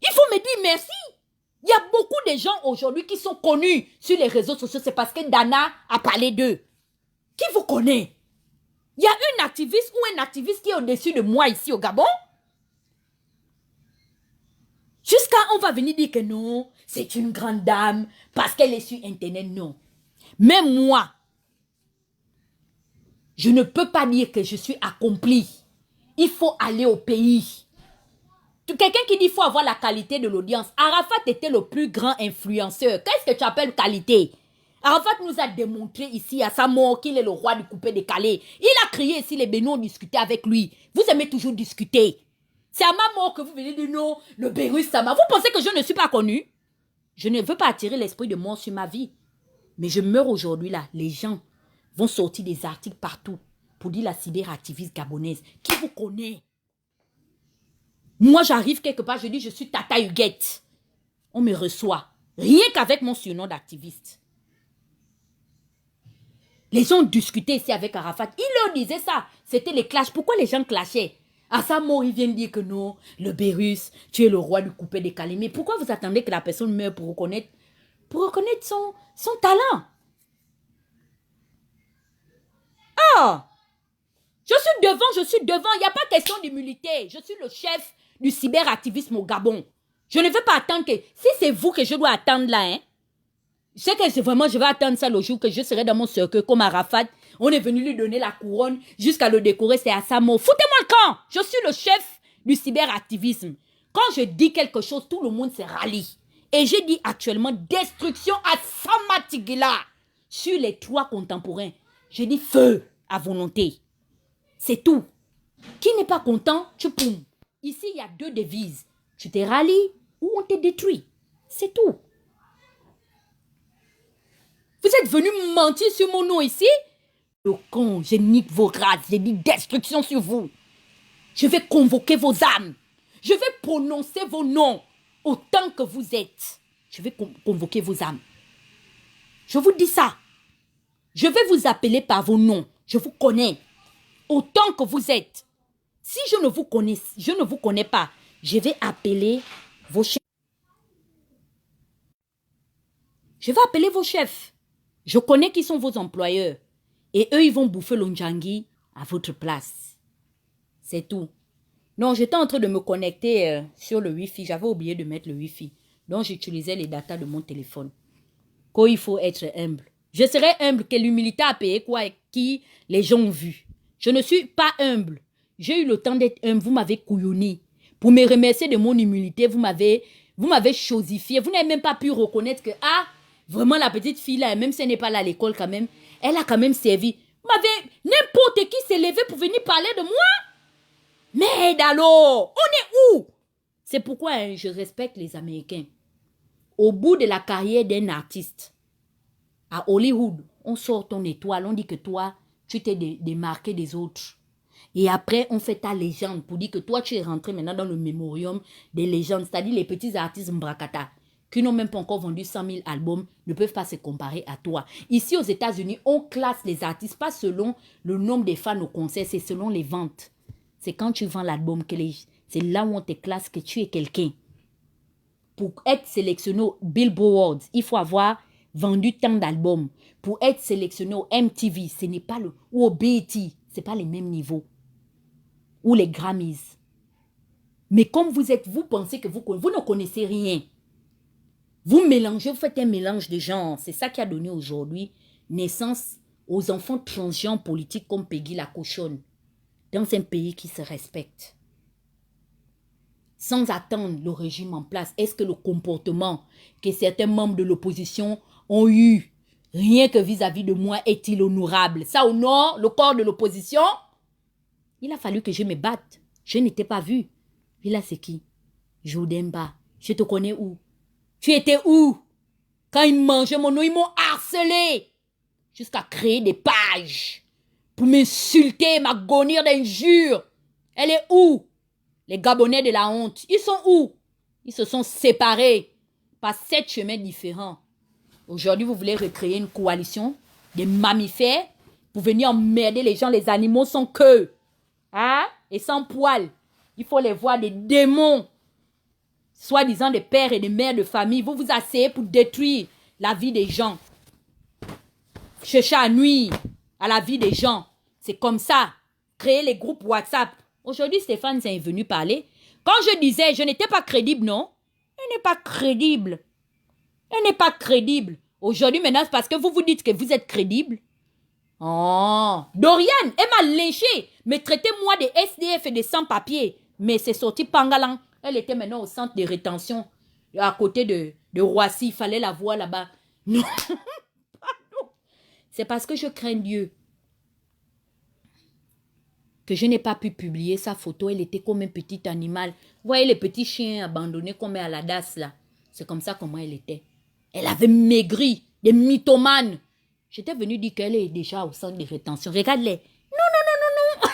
Il faut me dire merci. Il y a beaucoup de gens aujourd'hui qui sont connus sur les réseaux sociaux. C'est parce que Dana a parlé d'eux. Qui vous connaît? Il y a une activiste ou un activiste qui est au-dessus de moi ici au Gabon. Jusqu'à on va venir dire que non, c'est une grande dame parce qu'elle est sur Internet. Non. Même moi, je ne peux pas dire que je suis accompli. Il faut aller au pays. Quelqu'un qui dit qu'il faut avoir la qualité de l'audience. Arafat était le plus grand influenceur. Qu'est-ce que tu appelles qualité? Arafat nous a démontré ici à sa mort qu'il est le roi du coupé décalé. Il a crié ici, les Bénins ont discuté avec lui. Vous aimez toujours discuter. C'est à ma mort que vous venez de non, le Bérus Sama. Vous pensez que je ne suis pas connu? Je ne veux pas attirer l'esprit de mort sur ma vie. Mais je meurs aujourd'hui là. Les gens vont sortir des articles partout pour dire la cyberactiviste gabonaise. Qui vous connaît? Moi, j'arrive quelque part, je dis je suis Tata Huguette. On me reçoit. Rien qu'avec mon surnom d'activiste. Les gens discutaient ici avec Arafat. Il leur disait ça. C'était les clashs. Pourquoi les gens clashaient? À sa mort, ils viennent dire que non, le Bérus, tu es le roi du coupé décalé. Mais pourquoi vous attendez que la personne meure pour pour reconnaître son talent. Ah! Je suis devant. Il n'y a pas question d'humilité. Je suis le chef du cyberactivisme au Gabon. Je ne veux pas attendre que... Si c'est vous que je dois attendre là, hein, c'est que vraiment, je vais attendre ça le jour que je serai dans mon cercueil comme Arafat. On est venu lui donner la couronne jusqu'à le décorer, c'est à sa mort. Foutez-moi le camp. Je suis le chef du cyberactivisme. Quand je dis quelque chose, tout le monde se rallie. Et j'ai dit actuellement destruction à Samatigila sur les 3 contemporains. J'ai dit feu à volonté. C'est tout. Qui n'est pas content, tu poum. Ici, il y a 2 devises. Tu te rallies ou on te détruit. C'est tout. Vous êtes venu mentir sur mon nom ici? Le con, je nique vos races. J'ai dit destruction sur vous. Je vais convoquer vos âmes. Je vais prononcer vos noms autant que vous êtes. Je vais convoquer vos âmes. Je vous dis ça. Je vais vous appeler par vos noms. Je vous connais. Autant que vous êtes. Si je ne vous connais pas, je vais appeler vos chefs. Je vais appeler vos chefs. Je connais qui sont vos employeurs. Et eux, ils vont bouffer l'onjangi à votre place. C'est tout. Non, j'étais en train de me connecter sur le Wi-Fi. J'avais oublié de mettre le Wi-Fi. Donc, j'utilisais les datas de mon téléphone. Quand il faut être humble. Je serai humble que l'humilité a payé quoi et qui les gens ont vu. Je ne suis pas humble. J'ai eu le temps d'être humble. Vous m'avez couillonné. Pour me remercier de mon humilité, vous m'avez chosifié. Vous n'avez même pas pu reconnaître que, vraiment la petite fille là, même si elle n'est pas là à l'école quand même, elle a quand même servi. Vous m'avez, n'importe qui s'est levé pour venir parler de moi. Merde alors, on est où? C'est pourquoi je respecte les Américains. Au bout de la carrière d'un artiste, à Hollywood, on sort ton étoile, on dit que toi, tu t'es démarqué des autres. Et après, on fait ta légende pour dire que toi, tu es rentré maintenant dans le mémorium des légendes, c'est-à-dire les petits artistes Mbrakata, qui n'ont même pas encore vendu 100 000 albums, ne peuvent pas se comparer à toi. Ici, aux États-Unis, on classe les artistes pas selon le nombre de fans au concert, c'est selon les ventes. C'est quand tu vends l'album, c'est là où on te classe que tu es quelqu'un. Pour être sélectionné au Billboard, il faut avoir vendu tant d'albums. Pour être sélectionné au MTV, ce n'est pas ou au BET, ce n'est pas les mêmes niveaux. Ou les Grammys. Mais comme vous pensez que vous ne connaissez rien. Vous mélangez, vous faites un mélange de genres. C'est ça qui a donné aujourd'hui naissance aux enfants transgenres politiques comme Peggy la cochonne. Dans un pays qui se respecte. Sans attendre le régime en place, est-ce que le comportement que certains membres de l'opposition ont eu, rien que vis-à-vis de moi, est-il honorable? Ça honore le corps de l'opposition? Il a fallu que je me batte. Je n'étais pas vue. Puis là, c'est qui? Jodemba. Je te connais où? Tu étais où? Quand ils mangeaient mon nom, ils m'ont harcelé. Jusqu'à créer des pages. Pour m'insulter, m'agonir d'injures. Elle est où? Les Gabonais de la honte. Ils sont où? Ils se sont séparés par 7 chemins différents. Aujourd'hui, vous voulez recréer une coalition des mammifères pour venir emmerder les gens. Les animaux sans queue. Hein? Et sans poils. Il faut les voir des démons. Soi-disant des pères et des mères de famille. Vous vous asseyez pour détruire la vie des gens. Chercher à nuire à la vie des gens. C'est comme ça. Créer les groupes WhatsApp. Aujourd'hui, Stéphane est venu parler. Quand je disais, je n'étais pas crédible, non? Elle n'est pas crédible. Elle n'est pas crédible. Aujourd'hui, maintenant, c'est parce que vous vous dites que vous êtes crédible. Oh, Dorian, elle m'a lynché. Me traitait moi des SDF et des sans-papiers. Mais c'est sorti pangalang. Elle était maintenant au centre de rétention. À côté de Roissy. Il fallait la voir là-bas. Non. C'est parce que je crains Dieu que je n'ai pas pu publier sa photo. Elle était comme un petit animal. Vous voyez les petits chiens abandonnés qu'on met à la DAS là. C'est comme ça comment elle était. Elle avait maigri, des mythomanes. J'étais venue dire qu'elle est déjà au centre de rétention. Regarde-les. Non.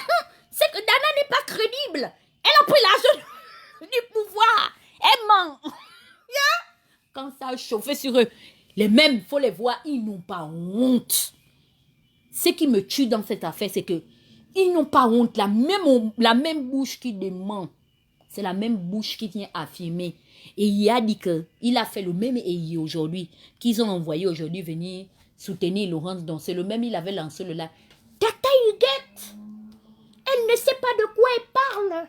C'est que Dana n'est pas crédible. Elle a pris l'argent du pouvoir. Elle ment. Quand ça a chauffé sur eux, les mêmes, il faut les voir, ils n'ont pas honte. Ce qui me tue dans cette affaire, c'est que ils n'ont pas honte. La même bouche qui dément. c'est la même bouche qui vient affirmer. Et il a dit qu'il a fait le même et aujourd'hui, qu'ils ont envoyé aujourd'hui venir soutenir Laurence. Donc c'est le même, il avait lancé le live. Tata Huguette, elle ne sait pas de quoi elle parle.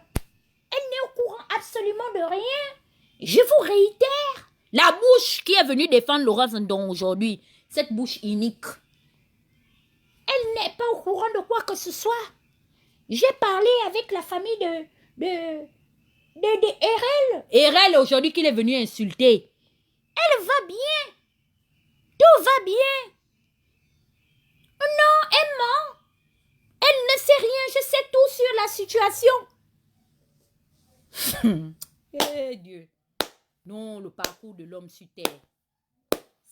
Elle n'est au courant absolument de rien. Je vous réitère, la bouche qui est venue défendre Laurence Ndong aujourd'hui, cette bouche unique, elle n'est pas au courant de quoi que ce soit. J'ai parlé avec la famille de Erel. Erel aujourd'hui qu'il est venu insulter. Elle va bien. Tout va bien. Non, elle ment. Elle ne sait rien. Je sais tout sur la situation. Eh Dieu. Non, le parcours de l'homme sur terre.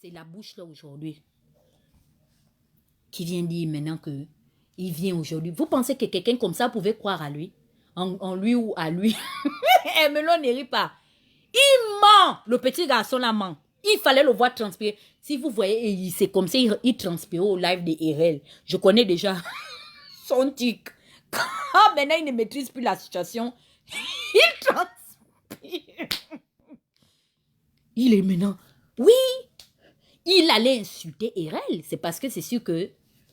C'est la bouche là aujourd'hui qui vient dire maintenant que il vient aujourd'hui. Vous pensez que quelqu'un comme ça pouvait croire à lui? En lui ou à lui? Eh, Melon ne rit pas. Il ment. Le petit garçon là ment. Il fallait le voir transpirer. Si vous voyez, c'est comme ça, il transpire au live de Erel. Je connais déjà son tic. Quand maintenant il ne maîtrise plus la situation, il transpire. Il est maintenant. Oui, il allait insulter Erel. C'est parce que c'est sûr que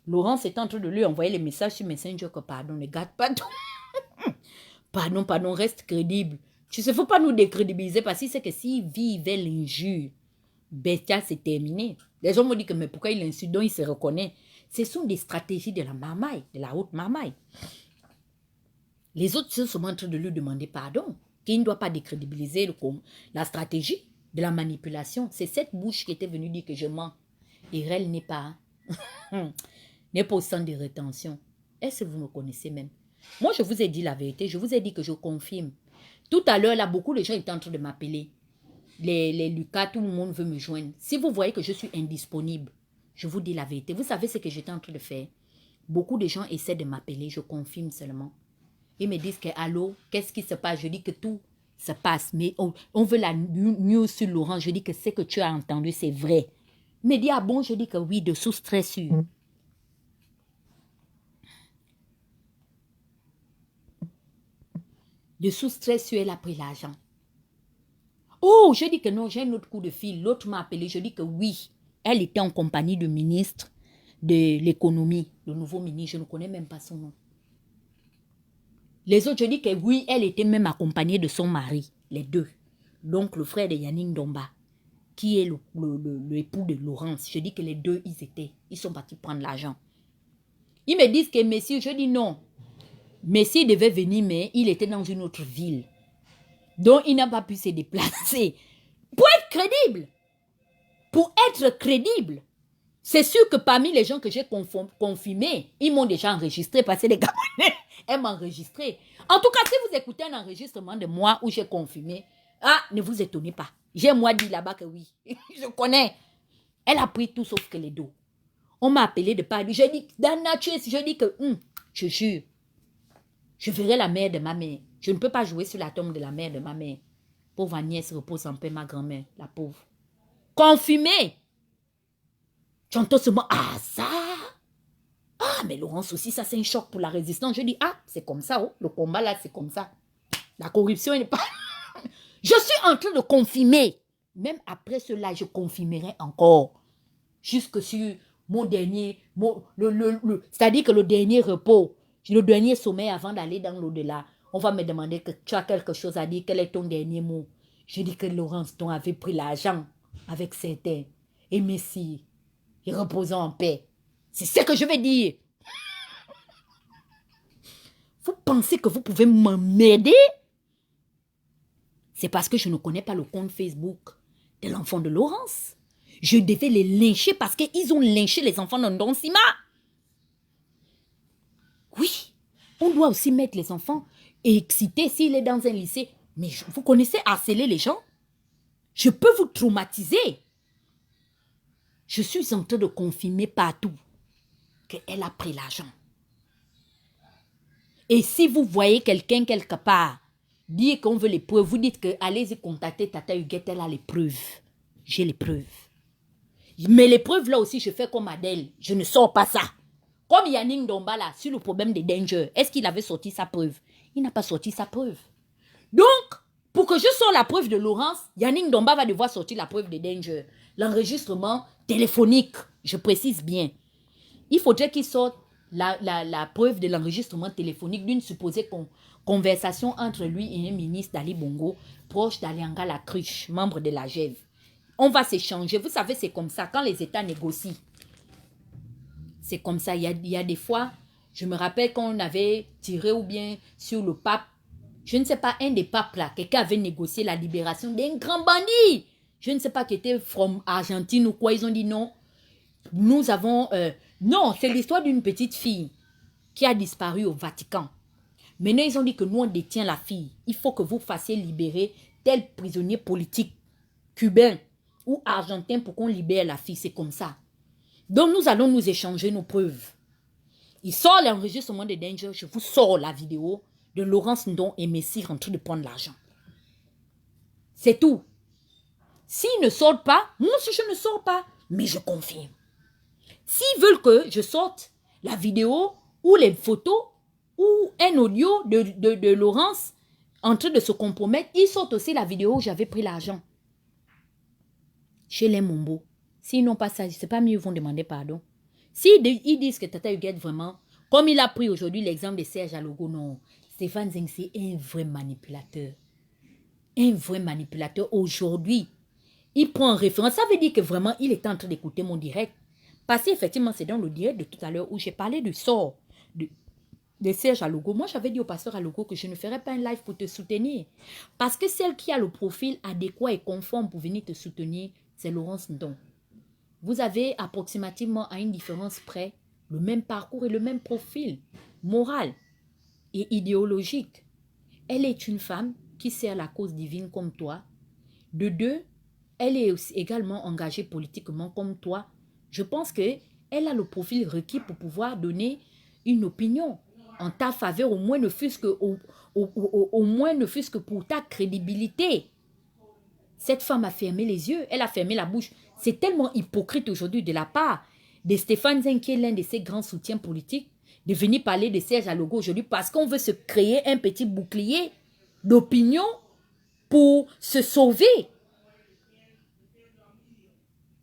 Laurence est en train de lui envoyer les messages sur Messenger que pardon, ne gâte pas tout. Pardon, reste crédible. Tu sais, il ne faut pas nous décrédibiliser parce qu'il sait que s'il vivait l'injure, Bestia, c'est terminé. Les gens m'ont dit que mais pourquoi il insulte, donc il se reconnaît. Ce sont des stratégies de la marmaille, de la haute marmaille. Les autres sont en train de lui demander pardon, qu'il ne doit pas décrédibiliser la stratégie de la manipulation. C'est cette bouche qui était venue dire que je mens. Erel n'est pas au centre de rétention. Est-ce que vous me connaissez même? Moi, je vous ai dit la vérité. Je vous ai dit que je confirme. Tout à l'heure, là, beaucoup de gens étaient en train de m'appeler. Les Lucas, tout le monde veut me joindre. Si vous voyez que je suis indisponible, je vous dis la vérité. Vous savez ce que j'étais en train de faire? Beaucoup de gens essaient de m'appeler. Je confirme seulement. Ils me disent que, allô, qu'est-ce qui se passe? Je dis que tout se passe. Mais on veut la news sur Laurent. Je dis que ce que tu as entendu, c'est vrai. Il me dit, ah bon? Je dis que oui, de source très sûre. De source très sûre, elle a pris l'argent. Oh, je dis que non, j'ai un autre coup de fil. L'autre m'a appelé. Je dis que oui, elle était en compagnie du ministre de l'économie, le nouveau ministre. Je ne connais même pas son nom. Les autres, je dis que oui, elle était même accompagnée de son mari, les deux. Donc, le frère de Yannick Domba, qui est l'époux de Laurence. Je dis que les deux, ils sont partis prendre l'argent. Ils me disent que Messi, je dis non. Messi devait venir, mais il était dans une autre ville. Donc, il n'a pas pu se déplacer. Pour être crédible, c'est sûr que parmi les gens que j'ai confirmés, ils m'ont déjà enregistré parce que les Gabonais aiment enregistrer. En tout cas, si vous écoutez un enregistrement de moi où j'ai confirmé, ne vous étonnez pas. J'ai moi dit là-bas que oui. Je connais. Elle a pris tout sauf que les dos. On m'a appelé de Paris. J'ai dit, dans nature, je dis que, je jure, je verrai la mère de ma mère. Je ne peux pas jouer sur la tombe de la mère de ma mère. Pauvre Agnès repose en paix, ma grand-mère, la pauvre. Confirmé. J'entends seulement, ça. Mais Laurence aussi, ça c'est un choc pour la résistance. Je dis, c'est comme ça, le combat là, c'est comme ça. La corruption, elle n'est pas... Je suis en train de confirmer. Même après cela, je confirmerai encore. Jusque sur mon dernier... c'est-à-dire que le dernier repos, le dernier sommeil avant d'aller dans l'au-delà, on va me demander que tu as quelque chose à dire. Quel est ton dernier mot? Je dis que Laurence Ndong avait pris l'argent avec certains. Et Messi, il reposant en paix. C'est ce que je vais dire. Vous pensez que vous pouvez m'emmerder? C'est parce que je ne connais pas le compte Facebook de l'enfant de Laurence. Je devais les lyncher parce qu'ils ont lynché les enfants de Ndong Sima. Oui, on doit aussi mettre les enfants et exciter s'il est dans un lycée. Mais vous connaissez harceler les gens? Je peux vous traumatiser. Je suis en train de confirmer partout qu'elle a pris l'argent. Et si vous voyez quelqu'un quelque part dire qu'on veut les preuves, vous dites que allez-y contacter Tata Huguette, elle a les preuves. J'ai les preuves. Mais les preuves là aussi, je fais comme Adèle. Je ne sors pas ça. Comme Yannick Domba là, sur le problème des dangers, est-ce qu'il avait sorti sa preuve? Il n'a pas sorti sa preuve. Donc, Pour que je sorte la preuve de Laurence, Yannick Domba va devoir sortir la preuve de Danger. L'enregistrement téléphonique, je précise bien. Il faudrait qu'il sorte la preuve de l'enregistrement téléphonique d'une supposée conversation entre lui et un ministre d'Ali Bongo, proche d'Alianga Lacruche, membre de la GEV. On va s'échanger. Vous savez, c'est comme ça. Quand les États négocient, c'est comme ça. Il y a des fois, je me rappelle qu'on avait tiré ou bien sur le pape, je ne sais pas, un des papes là, quelqu'un avait négocié la libération d'un grand bandit. Je ne sais pas qui était from Argentine ou quoi. Ils ont dit non. Nous avons... non, c'est l'histoire d'une petite fille qui a disparu au Vatican. Maintenant, ils ont dit que nous, on détient la fille. Il faut que vous fassiez libérer tel prisonnier politique cubain ou argentin pour qu'on libère la fille. C'est comme ça. Donc, nous allons nous échanger nos preuves. Il sort l'enregistrement de Danger. Je vous sors la vidéo de Laurence Ndon et Messire en train de prendre l'argent. C'est tout. S'ils ne sortent pas, moi aussi je ne sors pas. Mais je confirme. S'ils veulent que je sorte la vidéo ou les photos ou un audio de Laurence en train de se compromettre, ils sortent aussi la vidéo où j'avais pris l'argent. Chez les Mombo. S'ils n'ont pas ça, c'est pas mieux, ils vont demander pardon. S'ils disent que Tata Huguette vraiment, comme il a pris aujourd'hui l'exemple de Serge Alogo, non. Stéphane Zeng, c'est un vrai manipulateur. Un vrai manipulateur. Aujourd'hui, il prend en référence. Ça veut dire que vraiment, il est en train d'écouter mon direct. Parce qu'effectivement, c'est dans le direct de tout à l'heure où j'ai parlé du sort de Serge Alogo. Moi, j'avais dit au pasteur Alogo que je ne ferais pas un live pour te soutenir. Parce que celle qui a le profil adéquat et conforme pour venir te soutenir, c'est Laurence Ndon. Vous avez approximativement, à une différence près, le même parcours et le même profil moral et idéologique. Elle est une femme qui sert la cause divine comme toi. De deux, elle est aussi également engagée politiquement comme toi. Je pense qu'elle a le profil requis pour pouvoir donner une opinion en ta faveur, au moins ne fût-ce que, au moins ne fût-ce que pour ta crédibilité. Cette femme a fermé les yeux, elle a fermé la bouche. C'est tellement hypocrite aujourd'hui de la part de Stéphane Zeng, qui est l'un de ses grands soutiens politiques, de venir parler de Serge Alogo aujourd'hui parce qu'on veut se créer un petit bouclier d'opinion pour se sauver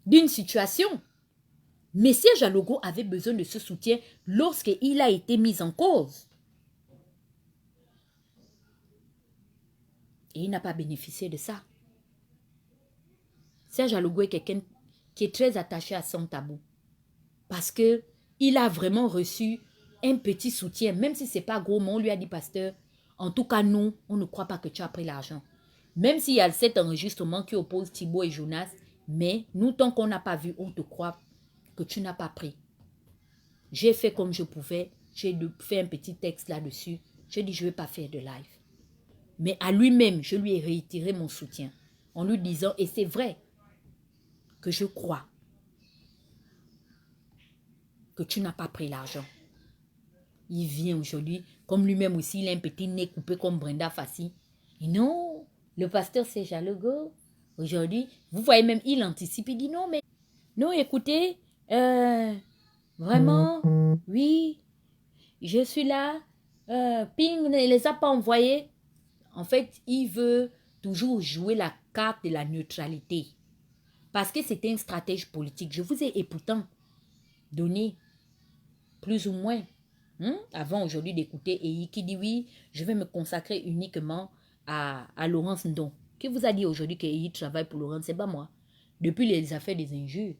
d'une situation. Mais Serge Alogo avait besoin de ce soutien lorsqu'il a été mis en cause. Et il n'a pas bénéficié de ça. Serge Alogo est quelqu'un qui est très attaché à son tabou. Parce qu'il a vraiment reçu un petit soutien. Même si ce n'est pas gros, mais on lui a dit, pasteur, en tout cas, nous, on ne croit pas que tu as pris l'argent. Même s'il y a cet enregistrement qui oppose Thibaut et Jonas, mais nous, tant qu'on n'a pas vu, on te croit que tu n'as pas pris. J'ai fait comme je pouvais. J'ai fait un petit texte là-dessus. J'ai dit, je ne vais pas faire de live. Mais à lui-même, je lui ai réitéré mon soutien. En lui disant, et c'est vrai que je crois que tu n'as pas pris l'argent. Il vient aujourd'hui, comme lui-même aussi, il a un petit nez coupé comme Brenda Fassi. Et non, le pasteur Serge Alogo, aujourd'hui, vous voyez même, il anticipe, il dit non, mais non, écoutez, vraiment, oui, je suis là, Ping ne les a pas envoyés. En fait, il veut toujours jouer la carte de la neutralité. Parce que c'était une stratège politique. Je vous ai et pourtant donné plus ou moins, avant aujourd'hui d'écouter Eyi qui dit oui, je vais me consacrer uniquement à Laurence Ndon. Qui vous a dit aujourd'hui que Eyi travaille pour Laurence? C'est pas moi. Depuis les affaires des injures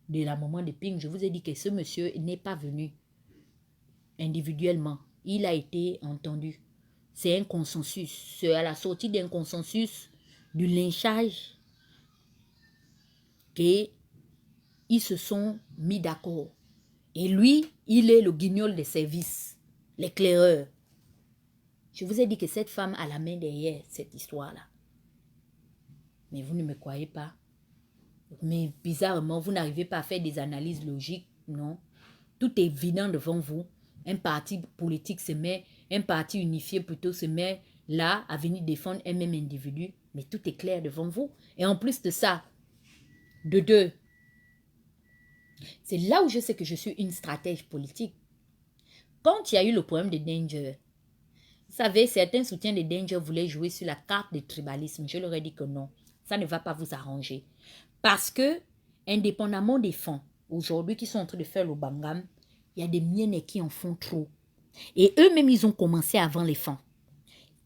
de la maman de Ping, je vous ai dit que ce monsieur n'est pas venu individuellement. Il a été entendu. C'est un consensus. C'est à la sortie d'un consensus du lynchage qu'ils se sont mis d'accord. Et lui, il est le guignol des services, l'éclaireur. Je vous ai dit que cette femme a la main derrière cette histoire-là. Mais vous ne me croyez pas. Mais bizarrement, vous n'arrivez pas à faire des analyses logiques, non? Tout est évident devant vous. Un parti politique se met, un parti unifié plutôt se met là à venir défendre un même individu. Mais tout est clair devant vous. Et en plus de ça, de deux, c'est là où je sais que je suis une stratège politique. Quand il y a eu le problème de Danger, vous savez, certains soutiens de Danger voulaient jouer sur la carte du tribalisme. Je leur ai dit que non, ça ne va pas vous arranger. Parce que, indépendamment des fonds, aujourd'hui qui sont en train de faire le bangam, il y a des miennes qui en font trop. Et eux-mêmes, ils ont commencé avant les fonds.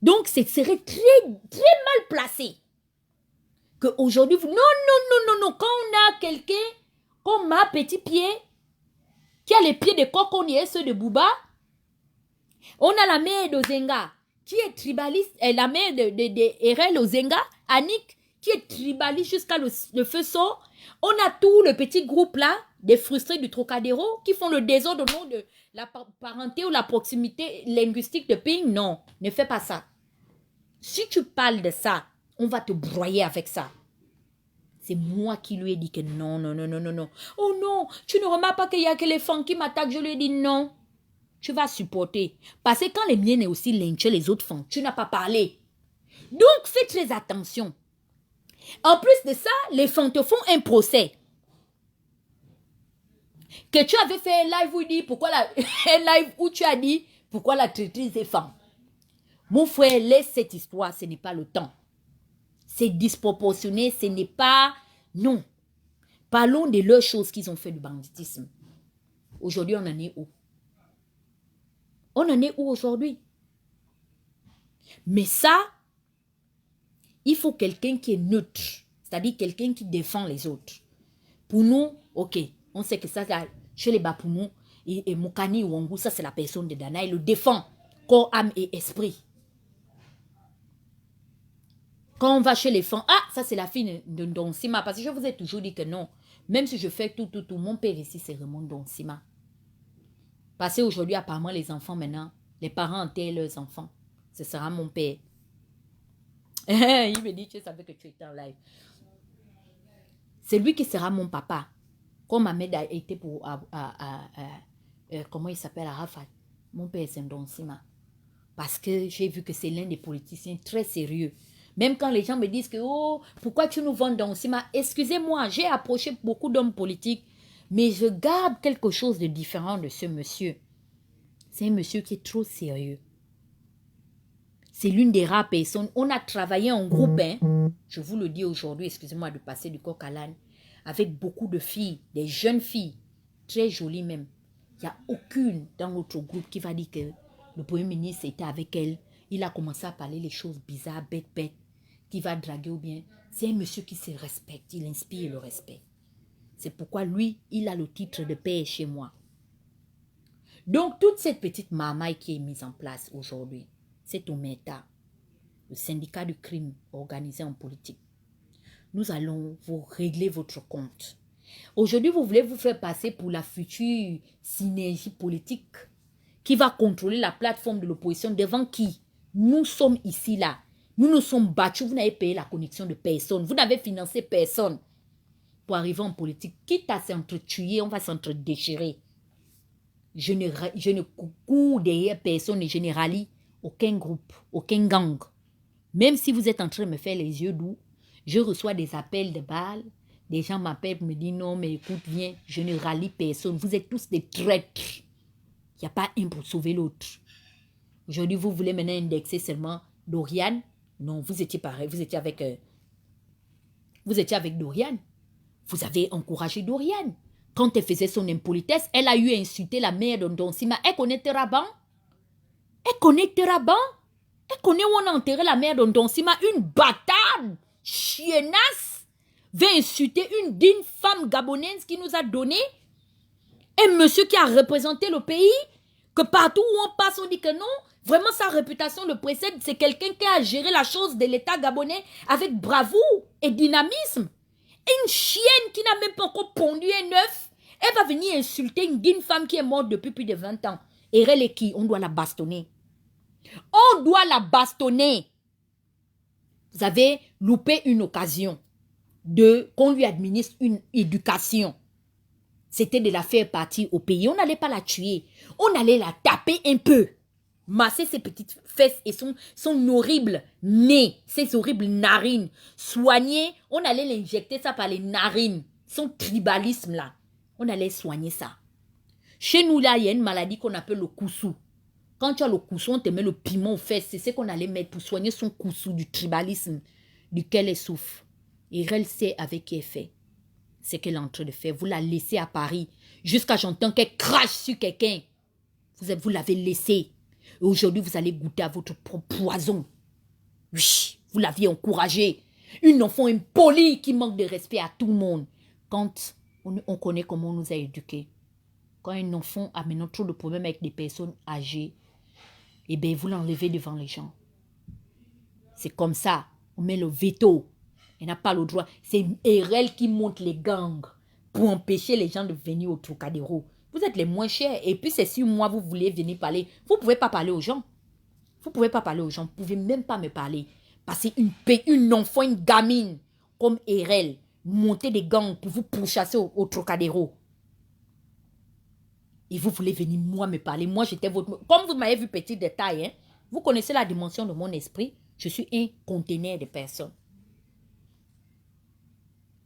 Donc, ce serait très, très mal placé. Qu'aujourd'hui, vous... Non, non, non, non, non. Quand on a quelqu'un comme ma petit pied, qui a les pieds de Kokoni et ceux de Bouba, on a la mère d'Ozenga, qui est tribaliste, et la mère de Erel Ozenga, Annick, qui est tribaliste jusqu'à le feu sort. On a tout le petit groupe là, des frustrés du Trocadéro, qui font le désordre au nom de la parenté ou la proximité linguistique de pays. Non, ne fais pas ça. Si tu parles de ça, on va te broyer avec ça. C'est moi qui lui ai dit que non, non, non, non, non, non. Oh non, tu ne remarques pas qu'il y a que les femmes qui m'attaquent. Je lui ai dit non. Tu vas supporter. Parce que quand les miennes est aussi lynché les autres femmes, tu n'as pas parlé. Donc, fais très attention. En plus de ça, les femmes te font un procès. Que tu avais fait un live où, un live où tu as dit pourquoi la traiteuse des femmes. Mon frère, laisse cette histoire, ce n'est pas le temps. C'est disproportionné, ce n'est pas... Non. Parlons de leurs choses qu'ils ont fait du banditisme. Aujourd'hui, on en est où? On en est où aujourd'hui? Mais ça, il faut quelqu'un qui est neutre. C'est-à-dire quelqu'un qui défend les autres. Pour nous, ok, on sait que ça, chez les Bapounou et Moukani ou Wangou, ça c'est la personne de Dana. Il le défend, corps, âme et esprit. Quand on va chez les femmes, ah, ça c'est la fille de Donsima. Parce que je vous ai toujours dit que non. Même si je fais tout, mon père ici, c'est Raymond Donsima. Parce qu'aujourd'hui, apparemment, les enfants maintenant, les parents enterrent leurs enfants. Ce sera mon père. Il me dit, tu savais que tu étais en live. C'est lui qui sera mon papa. Comme Ahmed a été pour... comment il s'appelle, Arafat. Mon père, c'est Donsima. Parce que j'ai vu que c'est l'un des politiciens très sérieux. Même quand les gens me disent que, oh, pourquoi tu nous vends Donsima? Excusez-moi, j'ai approché beaucoup d'hommes politiques, mais je garde quelque chose de différent de ce monsieur. C'est un monsieur qui est trop sérieux. C'est l'une des rares personnes. On a travaillé en groupe, hein, je vous le dis aujourd'hui, excusez-moi de passer du coq à l'âne, avec beaucoup de filles, des jeunes filles, très jolies même. Il n'y a aucune dans notre groupe qui va dire que le Premier ministre était avec elle. Il a commencé à parler les choses bizarres, bêtes, qui va draguer ou bien. C'est un monsieur qui se respecte, il inspire le respect. C'est pourquoi lui, il a le titre de père chez moi. Donc, toute cette petite marmaille qui est mise en place aujourd'hui, c'est Ometa, le syndicat du crime organisé en politique. Nous allons vous régler votre compte. Aujourd'hui, vous voulez vous faire passer pour la future synergie politique qui va contrôler la plateforme de l'opposition devant qui? Nous sommes ici, là. Nous nous sommes battus, vous n'avez payé la connexion de personne. Vous n'avez financé personne pour arriver en politique. Quitte à s'entretuer, on va s'entre-déchirer. Je ne cours derrière personne et je ne rallie aucun groupe, aucun gang. Même si vous êtes en train de me faire les yeux doux, je reçois des appels de balles. Des gens m'appellent pour me dire non, mais écoute, viens, je ne rallie personne. Vous êtes tous des traîtres. Il n'y a pas un pour sauver l'autre. Aujourd'hui, vous voulez maintenant indexer seulement Doriane. Non, vous étiez pareil, vous étiez avec Doriane. Vous avez encouragé Doriane. Quand elle faisait son impolitesse, elle a eu à insulter la mère de Donsima. Elle connaît Teraban. Elle connaît Teraban. Elle connaît où on a enterré la mère de Donsima. Une bâtarde, chiennasse, va insulter une digne femme gabonaise qui nous a donné. Un monsieur qui a représenté le pays. Que partout où on passe, on dit que non. Vraiment, sa réputation le précède. C'est quelqu'un qui a géré la chose de l'État gabonais avec bravoure et dynamisme. Une chienne qui n'a même pas encore pondu un œuf, elle va venir insulter une digne femme qui est morte depuis plus de 20 ans. Et elle est qui? On doit la bastonner. On doit la bastonner. Vous avez loupé une occasion qu'on lui administre une éducation. C'était de la faire partir au pays. On n'allait pas la tuer. On allait la taper un peu. Masser ses petites fesses et son horrible nez, ses horribles narines. Soigner, on allait l'injecter ça par les narines. Son tribalisme là, on allait soigner ça. Chez nous là, il y a une maladie qu'on appelle le koussou. Quand tu as le cousson, on te met le piment aux fesses. C'est ce qu'on allait mettre pour soigner son coussou du tribalisme duquel elle souffre. Et elle sait avec qui elle fait. C'est qu'elle est en train de faire. Vous la laissez à Paris jusqu'à j'entends qu'elle crache sur quelqu'un. Vous l'avez laissée. Et aujourd'hui, vous allez goûter à votre propre poison. Oui, vous l'aviez encouragée. Une enfant impolie qui manque de respect à tout le monde. Quand on connaît comment on nous a éduqués. Quand un enfant a maintenant trop de problèmes avec des personnes âgées, eh bien, vous l'enlevez devant les gens. C'est comme ça. On met le veto. Elle n'a pas le droit. C'est RL qui monte les gangs pour empêcher les gens de venir au Trocadéro. Vous êtes les moins chers. Et puis, c'est si moi, vous voulez venir parler. Vous ne pouvez pas parler aux gens. Vous ne pouvez pas parler aux gens. Vous ne pouvez même pas me parler. Parce qu'une enfant, une gamine comme RL, monter des gangs pour vous pourchasser au Trocadéro. Et vous voulez venir, moi, me parler. Moi, j'étais votre... Comme vous m'avez vu petit détail, hein, vous connaissez la dimension de mon esprit. Je suis un conteneur de personnes.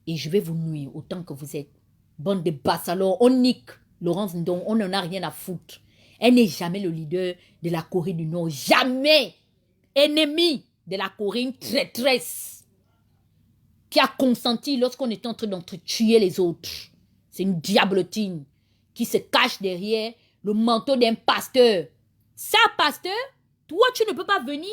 Et je vais vous nuire autant que vous êtes. Bande de bassalons, on nique Laurence Ndong, on n'en a rien à foutre. Elle n'est jamais le leader de la Corée du Nord. Jamais. Ennemie de la Corée, une traîtresse qui a consenti lorsqu'on était en train d'entretuer les autres. C'est une diablotine qui se cache derrière le manteau d'un pasteur. Ça, pasteur, toi, tu ne peux pas venir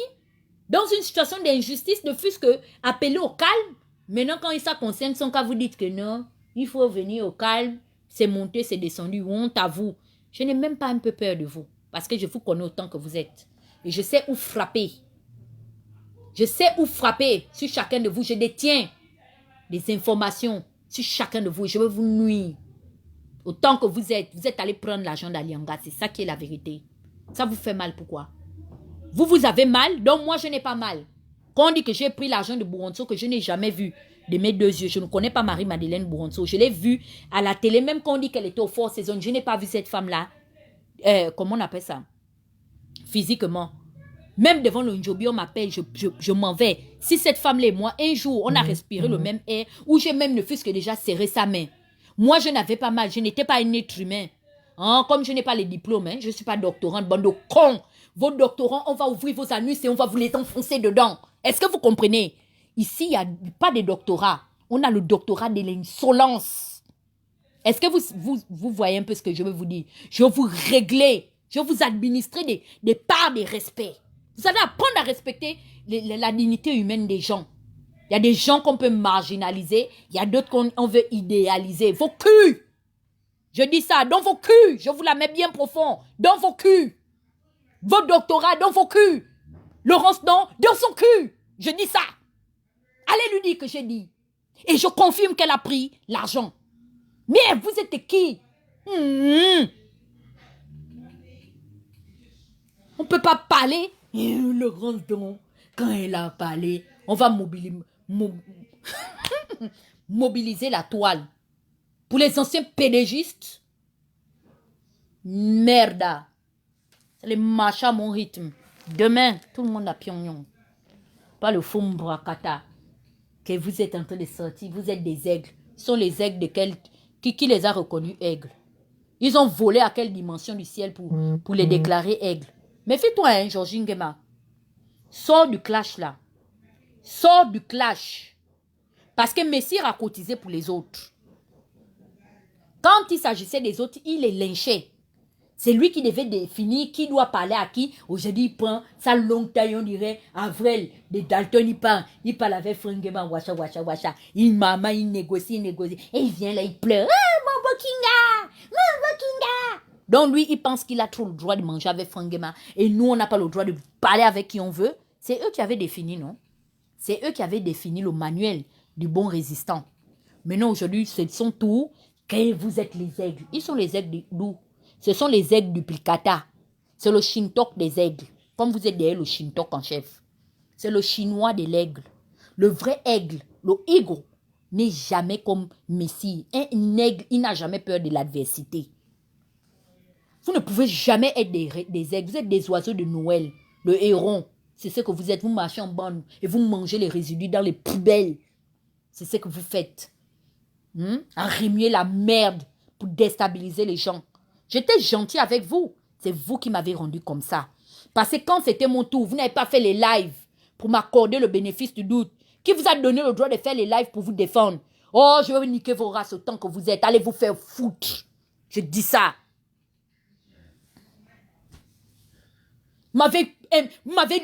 dans une situation d'injustice, ne fût-ce que appeler au calme. Maintenant, quand ça concerne son cas, vous dites que non, il faut venir au calme, c'est monté, c'est descendu, honte à vous. Je n'ai même pas un peu peur de vous, parce que je vous connais autant que vous êtes. Et je sais où frapper. Je sais où frapper sur chacun de vous. Je détiens des informations sur chacun de vous. Je vais vous nuire. Autant que vous êtes allé prendre l'argent d'Alianga. C'est ça qui est la vérité. Ça vous fait mal, pourquoi? Vous avez mal, donc moi je n'ai pas mal. Quand on dit que j'ai pris l'argent de Bouronso, que je n'ai jamais vu de mes deux yeux, je ne connais pas Marie-Madeleine Bouronso, je l'ai vue à la télé, même quand on dit qu'elle était au Fort Saison, je n'ai pas vu cette femme-là, comment on appelle ça? Physiquement. Même devant le Njobi, on m'appelle, je m'en vais. Si cette femme-là et moi, un jour, on a respiré le même air, ou j'ai même ne fût-ce que déjà serré sa main. Moi, je n'avais pas mal, je n'étais pas un être humain. Hein? Comme je n'ai pas les diplômes, hein? Je ne suis pas doctorante, bande de cons. Vos doctorants, on va ouvrir vos anus et on va vous les enfoncer dedans. Est-ce que vous comprenez? Ici, il n'y a pas de doctorat. On a le doctorat de l'insolence. Est-ce que vous voyez un peu ce que je veux vous dire? Je vais vous régler. Je vais vous administrer des parts de respect. Vous allez apprendre à respecter la dignité humaine des gens. Il y a des gens qu'on peut marginaliser. Il y a d'autres qu'on veut idéaliser. Vos culs. Je dis ça, dans vos culs. Je vous la mets bien profond. Dans vos culs. Vos doctorats dans vos culs. Laurence, non, dans son cul. Je dis ça. Allez lui dire que j'ai dit. Et je confirme qu'elle a pris l'argent. Mais vous êtes qui? On ne peut pas parler. Laurence, non, quand elle a parlé, on va mobiliser la toile. Pour les anciens pédégistes, merde. Les machins à mon rythme. Demain, tout le monde à Pyongyang. Pas le faux Mbrakata que vous êtes en train de sortir. Vous êtes des aigles. Ce sont les aigles de qui les a reconnus aigles. Ils ont volé à quelle dimension du ciel pour les déclarer aigles. Méfie-toi, hein, Georgie Nguema. Sors du clash là. Sors du clash. Parce que Messire a cotisé pour les autres. Quand il s'agissait des autres, il les lynchait. C'est lui qui devait définir qui doit parler à qui. Aujourd'hui, il prend sa longue taille, on dirait, Avril, de Dalton, il parle avec Frangema, washa. Il maman, il négocie. Et il vient là, il pleure. Ah, mon Bokinga. Donc lui, il pense qu'il a trop le droit de manger avec Frangema. Et nous, on n'a pas le droit de parler avec qui on veut. C'est eux qui avaient défini, non? C'est eux qui avaient défini le manuel du bon résistant. Maintenant, aujourd'hui, ce sont tous que vous êtes les aigles. Ils sont les aigles d'où? Ce sont les aigles du Plicata. C'est le Shintok des aigles. Comme vous êtes derrière le Shintok en chef. C'est le chinois de l'aigle. Le vrai aigle, le eagle, n'est jamais comme Messie. Un aigle, il n'a jamais peur de l'adversité. Vous ne pouvez jamais être des aigles. Vous êtes des oiseaux de Noël. Le héron, c'est ce que vous êtes. Vous marchez en bande et vous mangez les résidus dans les poubelles. C'est ce que vous faites. À remuer la merde pour déstabiliser les gens. J'étais gentil avec vous. C'est vous qui m'avez rendu comme ça. Parce que quand c'était mon tour, vous n'avez pas fait les lives pour m'accorder le bénéfice du doute. Qui vous a donné le droit de faire les lives pour vous défendre? Oh, je vais vous niquer vos races autant que vous êtes. Allez vous faire foutre. Je dis ça. Vous m'avez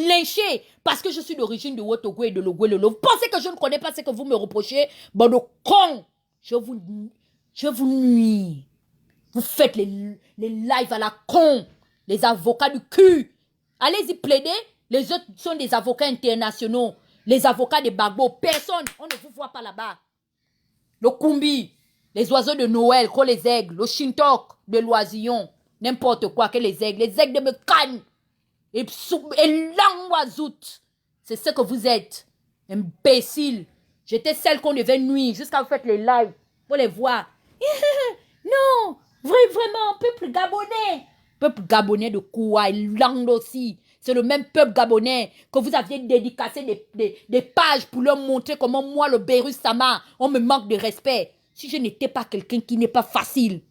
lynché parce que je suis d'origine de Wotogo et de Logouelolo. Vous pensez que je ne connais pas ce que vous me reprochez? Bon, de con. Je vous nuis. Vous faites les lives à la con. Les avocats du cul. Allez-y plaider. Les autres sont des avocats internationaux. Les avocats des Bagbo. Personne. On ne vous voit pas là-bas. Le Kumbi. Les oiseaux de Noël, comme les aigles. Le Shintok de l'oisillon. N'importe quoi que les aigles. Les aigles de Mekan. Et Langwazout. C'est ce que vous êtes. Imbécile. J'étais celle qu'on devait nuire jusqu'à vous faire les lives. Pour les voir. Non. Vraiment, peuple gabonais. Peuple gabonais de Kouaï, Lang aussi. C'est le même peuple gabonais que vous aviez dédicacé des pages pour leur montrer comment moi, le Beirut Sama, on me manque de respect. Si je n'étais pas quelqu'un qui n'est pas facile,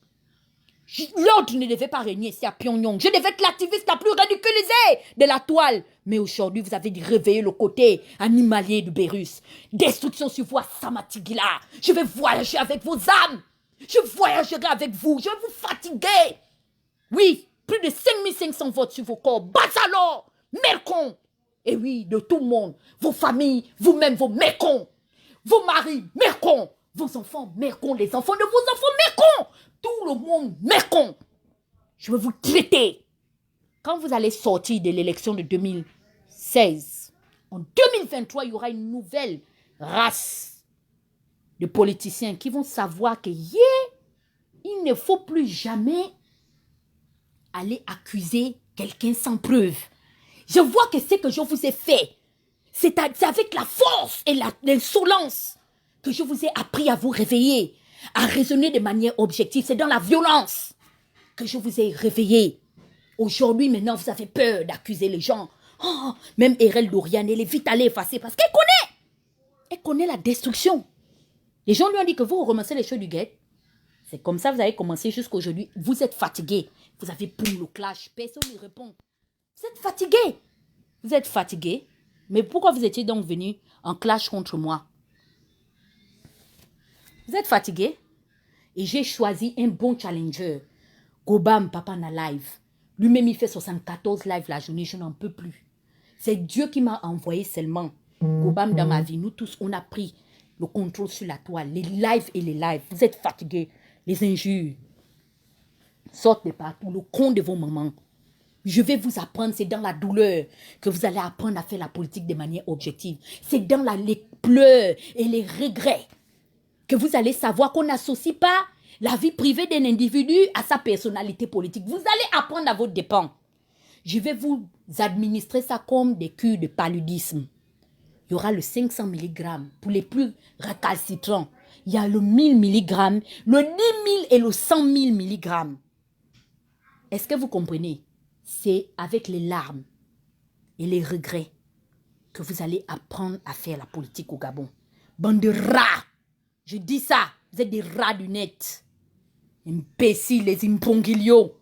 l'ordre ne devait pas régner ici à Pyongyang. Je devais être l'activiste la plus ridiculisée de la toile. Mais aujourd'hui, vous avez réveillé le côté animalier du Beirut. Destruction sur vous à Samatigila. Je vais voyager avec vos âmes. Je voyagerai avec vous. Je vais vous fatiguer. Oui, plus de 5500 votes sur vos corps. Bazalo, Mercon. Et oui, de tout le monde. Vos familles, vous-même, vos Mercons. Vos maris, Mercon. Vos enfants, Mercon. Les enfants de vos enfants, Mercon. Tout le monde, Mercon. Je vais vous traiter. Quand vous allez sortir de l'élection de 2016, en 2023, il y aura une nouvelle race de politiciens qui vont savoir que il ne faut plus jamais aller accuser quelqu'un sans preuve. Je vois que ce que je vous ai fait, c'est avec la force et l'insolence que je vous ai appris à vous réveiller, à raisonner de manière objective. C'est dans la violence que je vous ai réveillé. Aujourd'hui, maintenant, vous avez peur d'accuser les gens. Oh, même Erel Dorian, elle est vite allée effacer parce qu'elle connaît. Elle connaît la destruction. Les gens lui ont dit que vous recommencez les choses du guet. C'est comme ça que vous avez commencé jusqu'aujourd'hui. Vous êtes fatigué. Vous avez pour le clash. Personne ne répond. Vous êtes fatigué. Vous êtes fatigué. Mais pourquoi vous étiez donc venu en clash contre moi? Vous êtes fatigué. Et j'ai choisi un bon challenger. Gobam, Papa na live. Lui-même, il fait 74 lives la journée. Je n'en peux plus. C'est Dieu qui m'a envoyé seulement. Gobam dans ma vie. Nous tous, on a pris le contrôle sur la toile. Les lives et les lives. Vous êtes fatigués. Les injures sortent de partout. Le con de vos mamans. Je vais vous apprendre, c'est dans la douleur que vous allez apprendre à faire la politique de manière objective. C'est dans les pleurs et les regrets que vous allez savoir qu'on n'associe pas la vie privée d'un individu à sa personnalité politique. Vous allez apprendre à votre dépens. Je vais vous administrer ça comme des cures de paludisme. Il y aura le 500 mg pour les plus récalcitrants. Il y a le 1000 mg, le 10 000 et le 100 000 mg. Est-ce que vous comprenez? C'est avec les larmes et les regrets que vous allez apprendre à faire la politique au Gabon. Bande de rats! Je dis ça, vous êtes des rats du net. Imbéciles, les impongilios.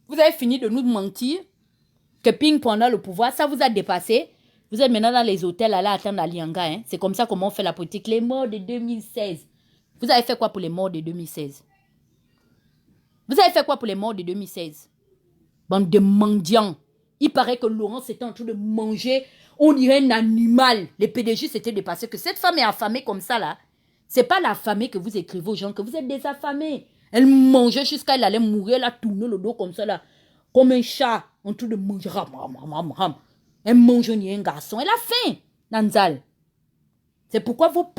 Vous avez fini de nous mentir que Ping pendant le pouvoir, ça vous a dépassé. Vous êtes maintenant dans les hôtels à attendre à Lianga. Hein? C'est comme ça comment on fait la politique. Les morts de 2016. Vous avez fait quoi pour les morts de 2016? Vous avez fait quoi pour les morts de 2016? Bande de mendiants. Il paraît que Laurence était en train de manger, on dirait un animal. Les PDG s'étaient dépassés. Que cette femme est affamée comme ça là. C'est pas l'affamée que vous écrivez aux gens, que vous êtes des affamés. Elle mangeait jusqu'à elle allait mourir, elle a tourné le dos comme ça là. Comme un chat en train de manger. Elle mange un garçon. Elle a faim, Nanzal. C'est pourquoi vos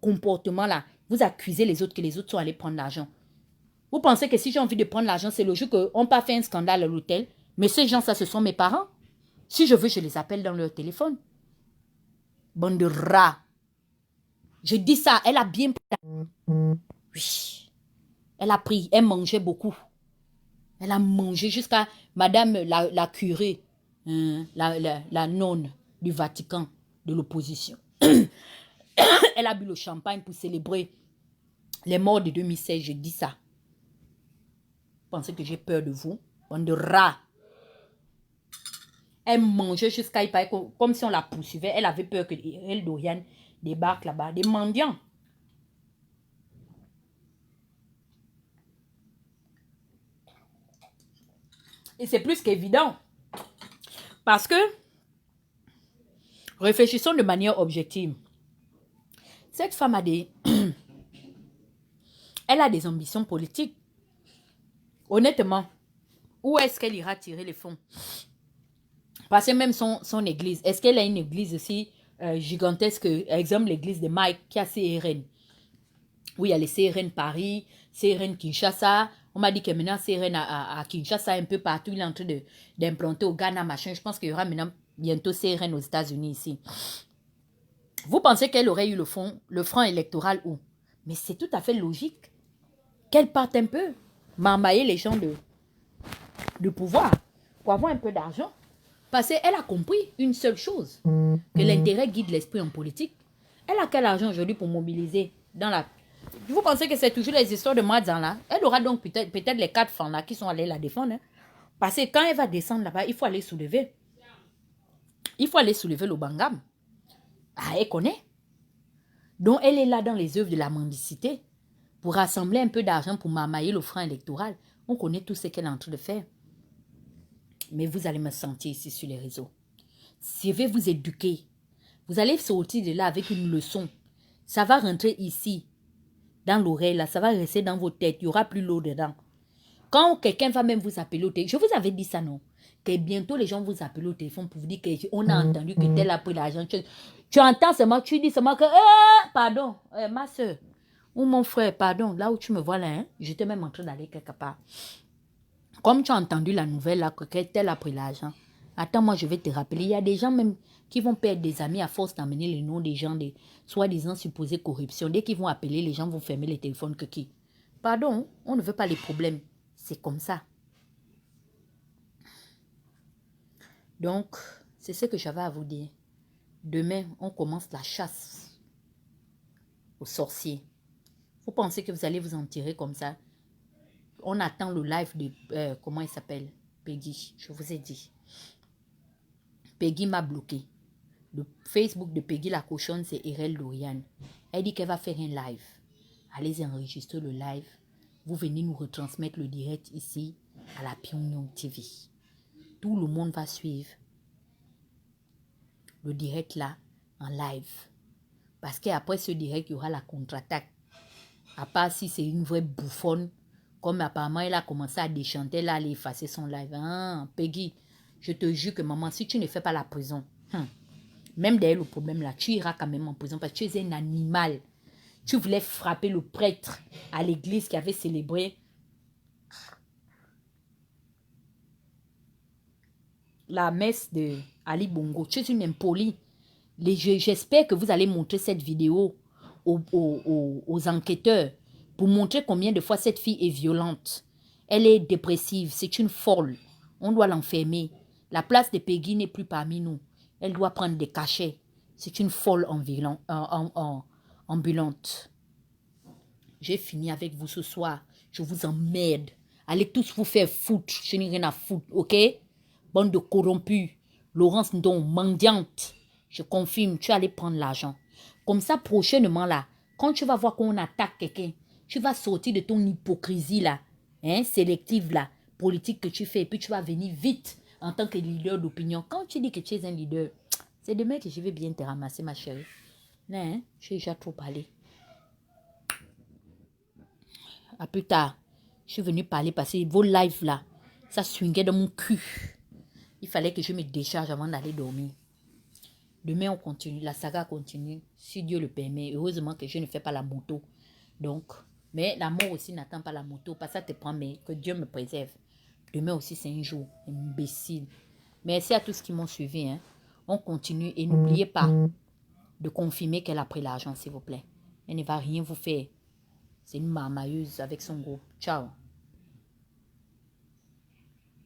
comportements là, vous accusez les autres que les autres sont allés prendre l'argent. Vous pensez que si j'ai envie de prendre l'argent, c'est logique qu'on pas fait un scandale à l'hôtel. Mais ces gens, ça, ce sont mes parents. Si je veux, je les appelle dans leur téléphone. Bande de rats. Je dis ça, elle a bien pris. Oui. Elle a pris, elle mangeait beaucoup. Elle a mangé jusqu'à madame la curée, la nonne du Vatican, de l'opposition. Elle a bu le champagne pour célébrer les morts de 2016, je dis ça. Vous pensez que j'ai peur de vous? Bande de rats. Elle mangeait jusqu'à y paraît comme si on la poursuivait. Elle avait peur que elle, Dorian, débarque là-bas. Des mendiants. Et c'est plus qu'évident. Parce que, réfléchissons de manière objective. Cette femme a des... elle a des ambitions politiques. Honnêtement, où est-ce qu'elle ira tirer les fonds? Parce que même son église, est-ce qu'elle a une église aussi gigantesque, exemple l'église de Mike qui a CRN? Oui, il y a les CRN Paris, CRN Kinshasa. On m'a dit que maintenant CRN à Kinshasa, un peu partout, il est en train d'implanter au Ghana, machin. Je pense qu'il y aura maintenant bientôt CRN aux États-Unis ici. Vous pensez qu'elle aurait eu le franc électoral où? Mais c'est tout à fait logique qu'elle parte un peu, marmailler les gens de pouvoir pour avoir un peu d'argent. Parce qu'elle a compris une seule chose, que l'intérêt guide l'esprit en politique. Elle a quel argent aujourd'hui pour mobiliser dans la... Vous pensez que c'est toujours les histoires de Madzan là? Elle aura donc peut-être les 4 femmes là qui sont allées la défendre. Hein? Parce que quand elle va descendre là-bas, il faut aller soulever. Il faut aller soulever le Bangam. Ah, elle connaît. Donc, elle est là dans les œuvres de la mendicité pour rassembler un peu d'argent pour marmailler le franc électoral. On connaît tout ce qu'elle est en train de faire. Mais vous allez me sentir ici sur les réseaux. Si je vais vous éduquer, vous allez sortir de là avec une leçon. Ça va rentrer ici, dans l'oreille, là, ça va rester dans vos têtes. Il n'y aura plus l'eau dedans. Quand quelqu'un va même vous appeler au téléphone, je vous avais dit ça, non? Que bientôt les gens vous appellent au téléphone pour vous dire qu'on a entendu que tel a pris l'argent. Tu entends seulement, tu dis seulement que, pardon, ma soeur, ou mon frère, pardon, là où tu me vois là, hein, j'étais même en train d'aller quelque part. Comme tu as entendu la nouvelle là, que tel a pris l'argent, attends, moi je vais te rappeler, il y a des gens même qui vont perdre des amis à force d'amener les noms des gens, des soi-disant supposés corruption. Dès qu'ils vont appeler, les gens vont fermer les téléphones que qui? Pardon, on ne veut pas les problèmes. C'est comme ça. Donc, c'est ce que j'avais à vous dire. Demain, on commence la chasse aux sorciers. Vous pensez que vous allez vous en tirer comme ça? On attend le live de... comment il s'appelle? Peggy, je vous ai dit. Peggy m'a bloqué. Le Facebook de Peggy la cochonne, c'est Erel Dorian. Elle dit qu'elle va faire un live. Allez enregistrer le live. Vous venez nous retransmettre le direct ici à la Pyongyang TV. Tout le monde va suivre le direct là en live. Parce qu'après ce direct, il y aura la contre-attaque. À part si c'est une vraie bouffonne, comme apparemment elle a commencé à déchanter, là, elle a effacé son live. Ah, Peggy, je te jure que maman, si tu ne fais pas la prison, même derrière le problème là, tu iras quand même en prison parce que tu es un animal. Tu voulais frapper le prêtre à l'église qui avait célébré la messe de Ali Bongo. Tu es une impolie. J'espère que vous allez montrer cette vidéo aux enquêteurs pour montrer combien de fois cette fille est violente. Elle est dépressive, c'est une folle. On doit l'enfermer. La place de Peggy n'est plus parmi nous. Elle doit prendre des cachets. C'est une folle ambulante. J'ai fini avec vous ce soir. Je vous emmerde. Allez tous vous faire foutre. Je n'ai rien à foutre, ok? Bande de corrompus. Laurence Ndong, mendiante. Je confirme, tu allais prendre l'argent. Comme ça, prochainement là, quand tu vas voir qu'on attaque quelqu'un, tu vas sortir de ton hypocrisie là, hein, sélective là, politique que tu fais, et puis tu vas venir vite en tant que leader d'opinion. Quand tu dis que tu es un leader, c'est demain que je vais bien te ramasser, ma chérie. Là, hein, j'ai déjà trop parlé. À plus tard. Je suis venue parler parce que vos lives là, ça swingait dans mon cul. Il fallait que je me décharge avant d'aller dormir. Demain, on continue. La saga continue. Si Dieu le permet. Heureusement que je ne fais pas la moto. Donc, mais la mort aussi n'attend pas la moto. Pas ça te prend, mais que Dieu me préserve. Demain aussi, c'est un jour. Imbécile. Merci à tous qui m'ont suivi. Hein. On continue. Et n'oubliez pas de confirmer qu'elle a pris l'argent, s'il vous plaît. Elle ne va rien vous faire. C'est une marmailleuse avec son groupe. Ciao.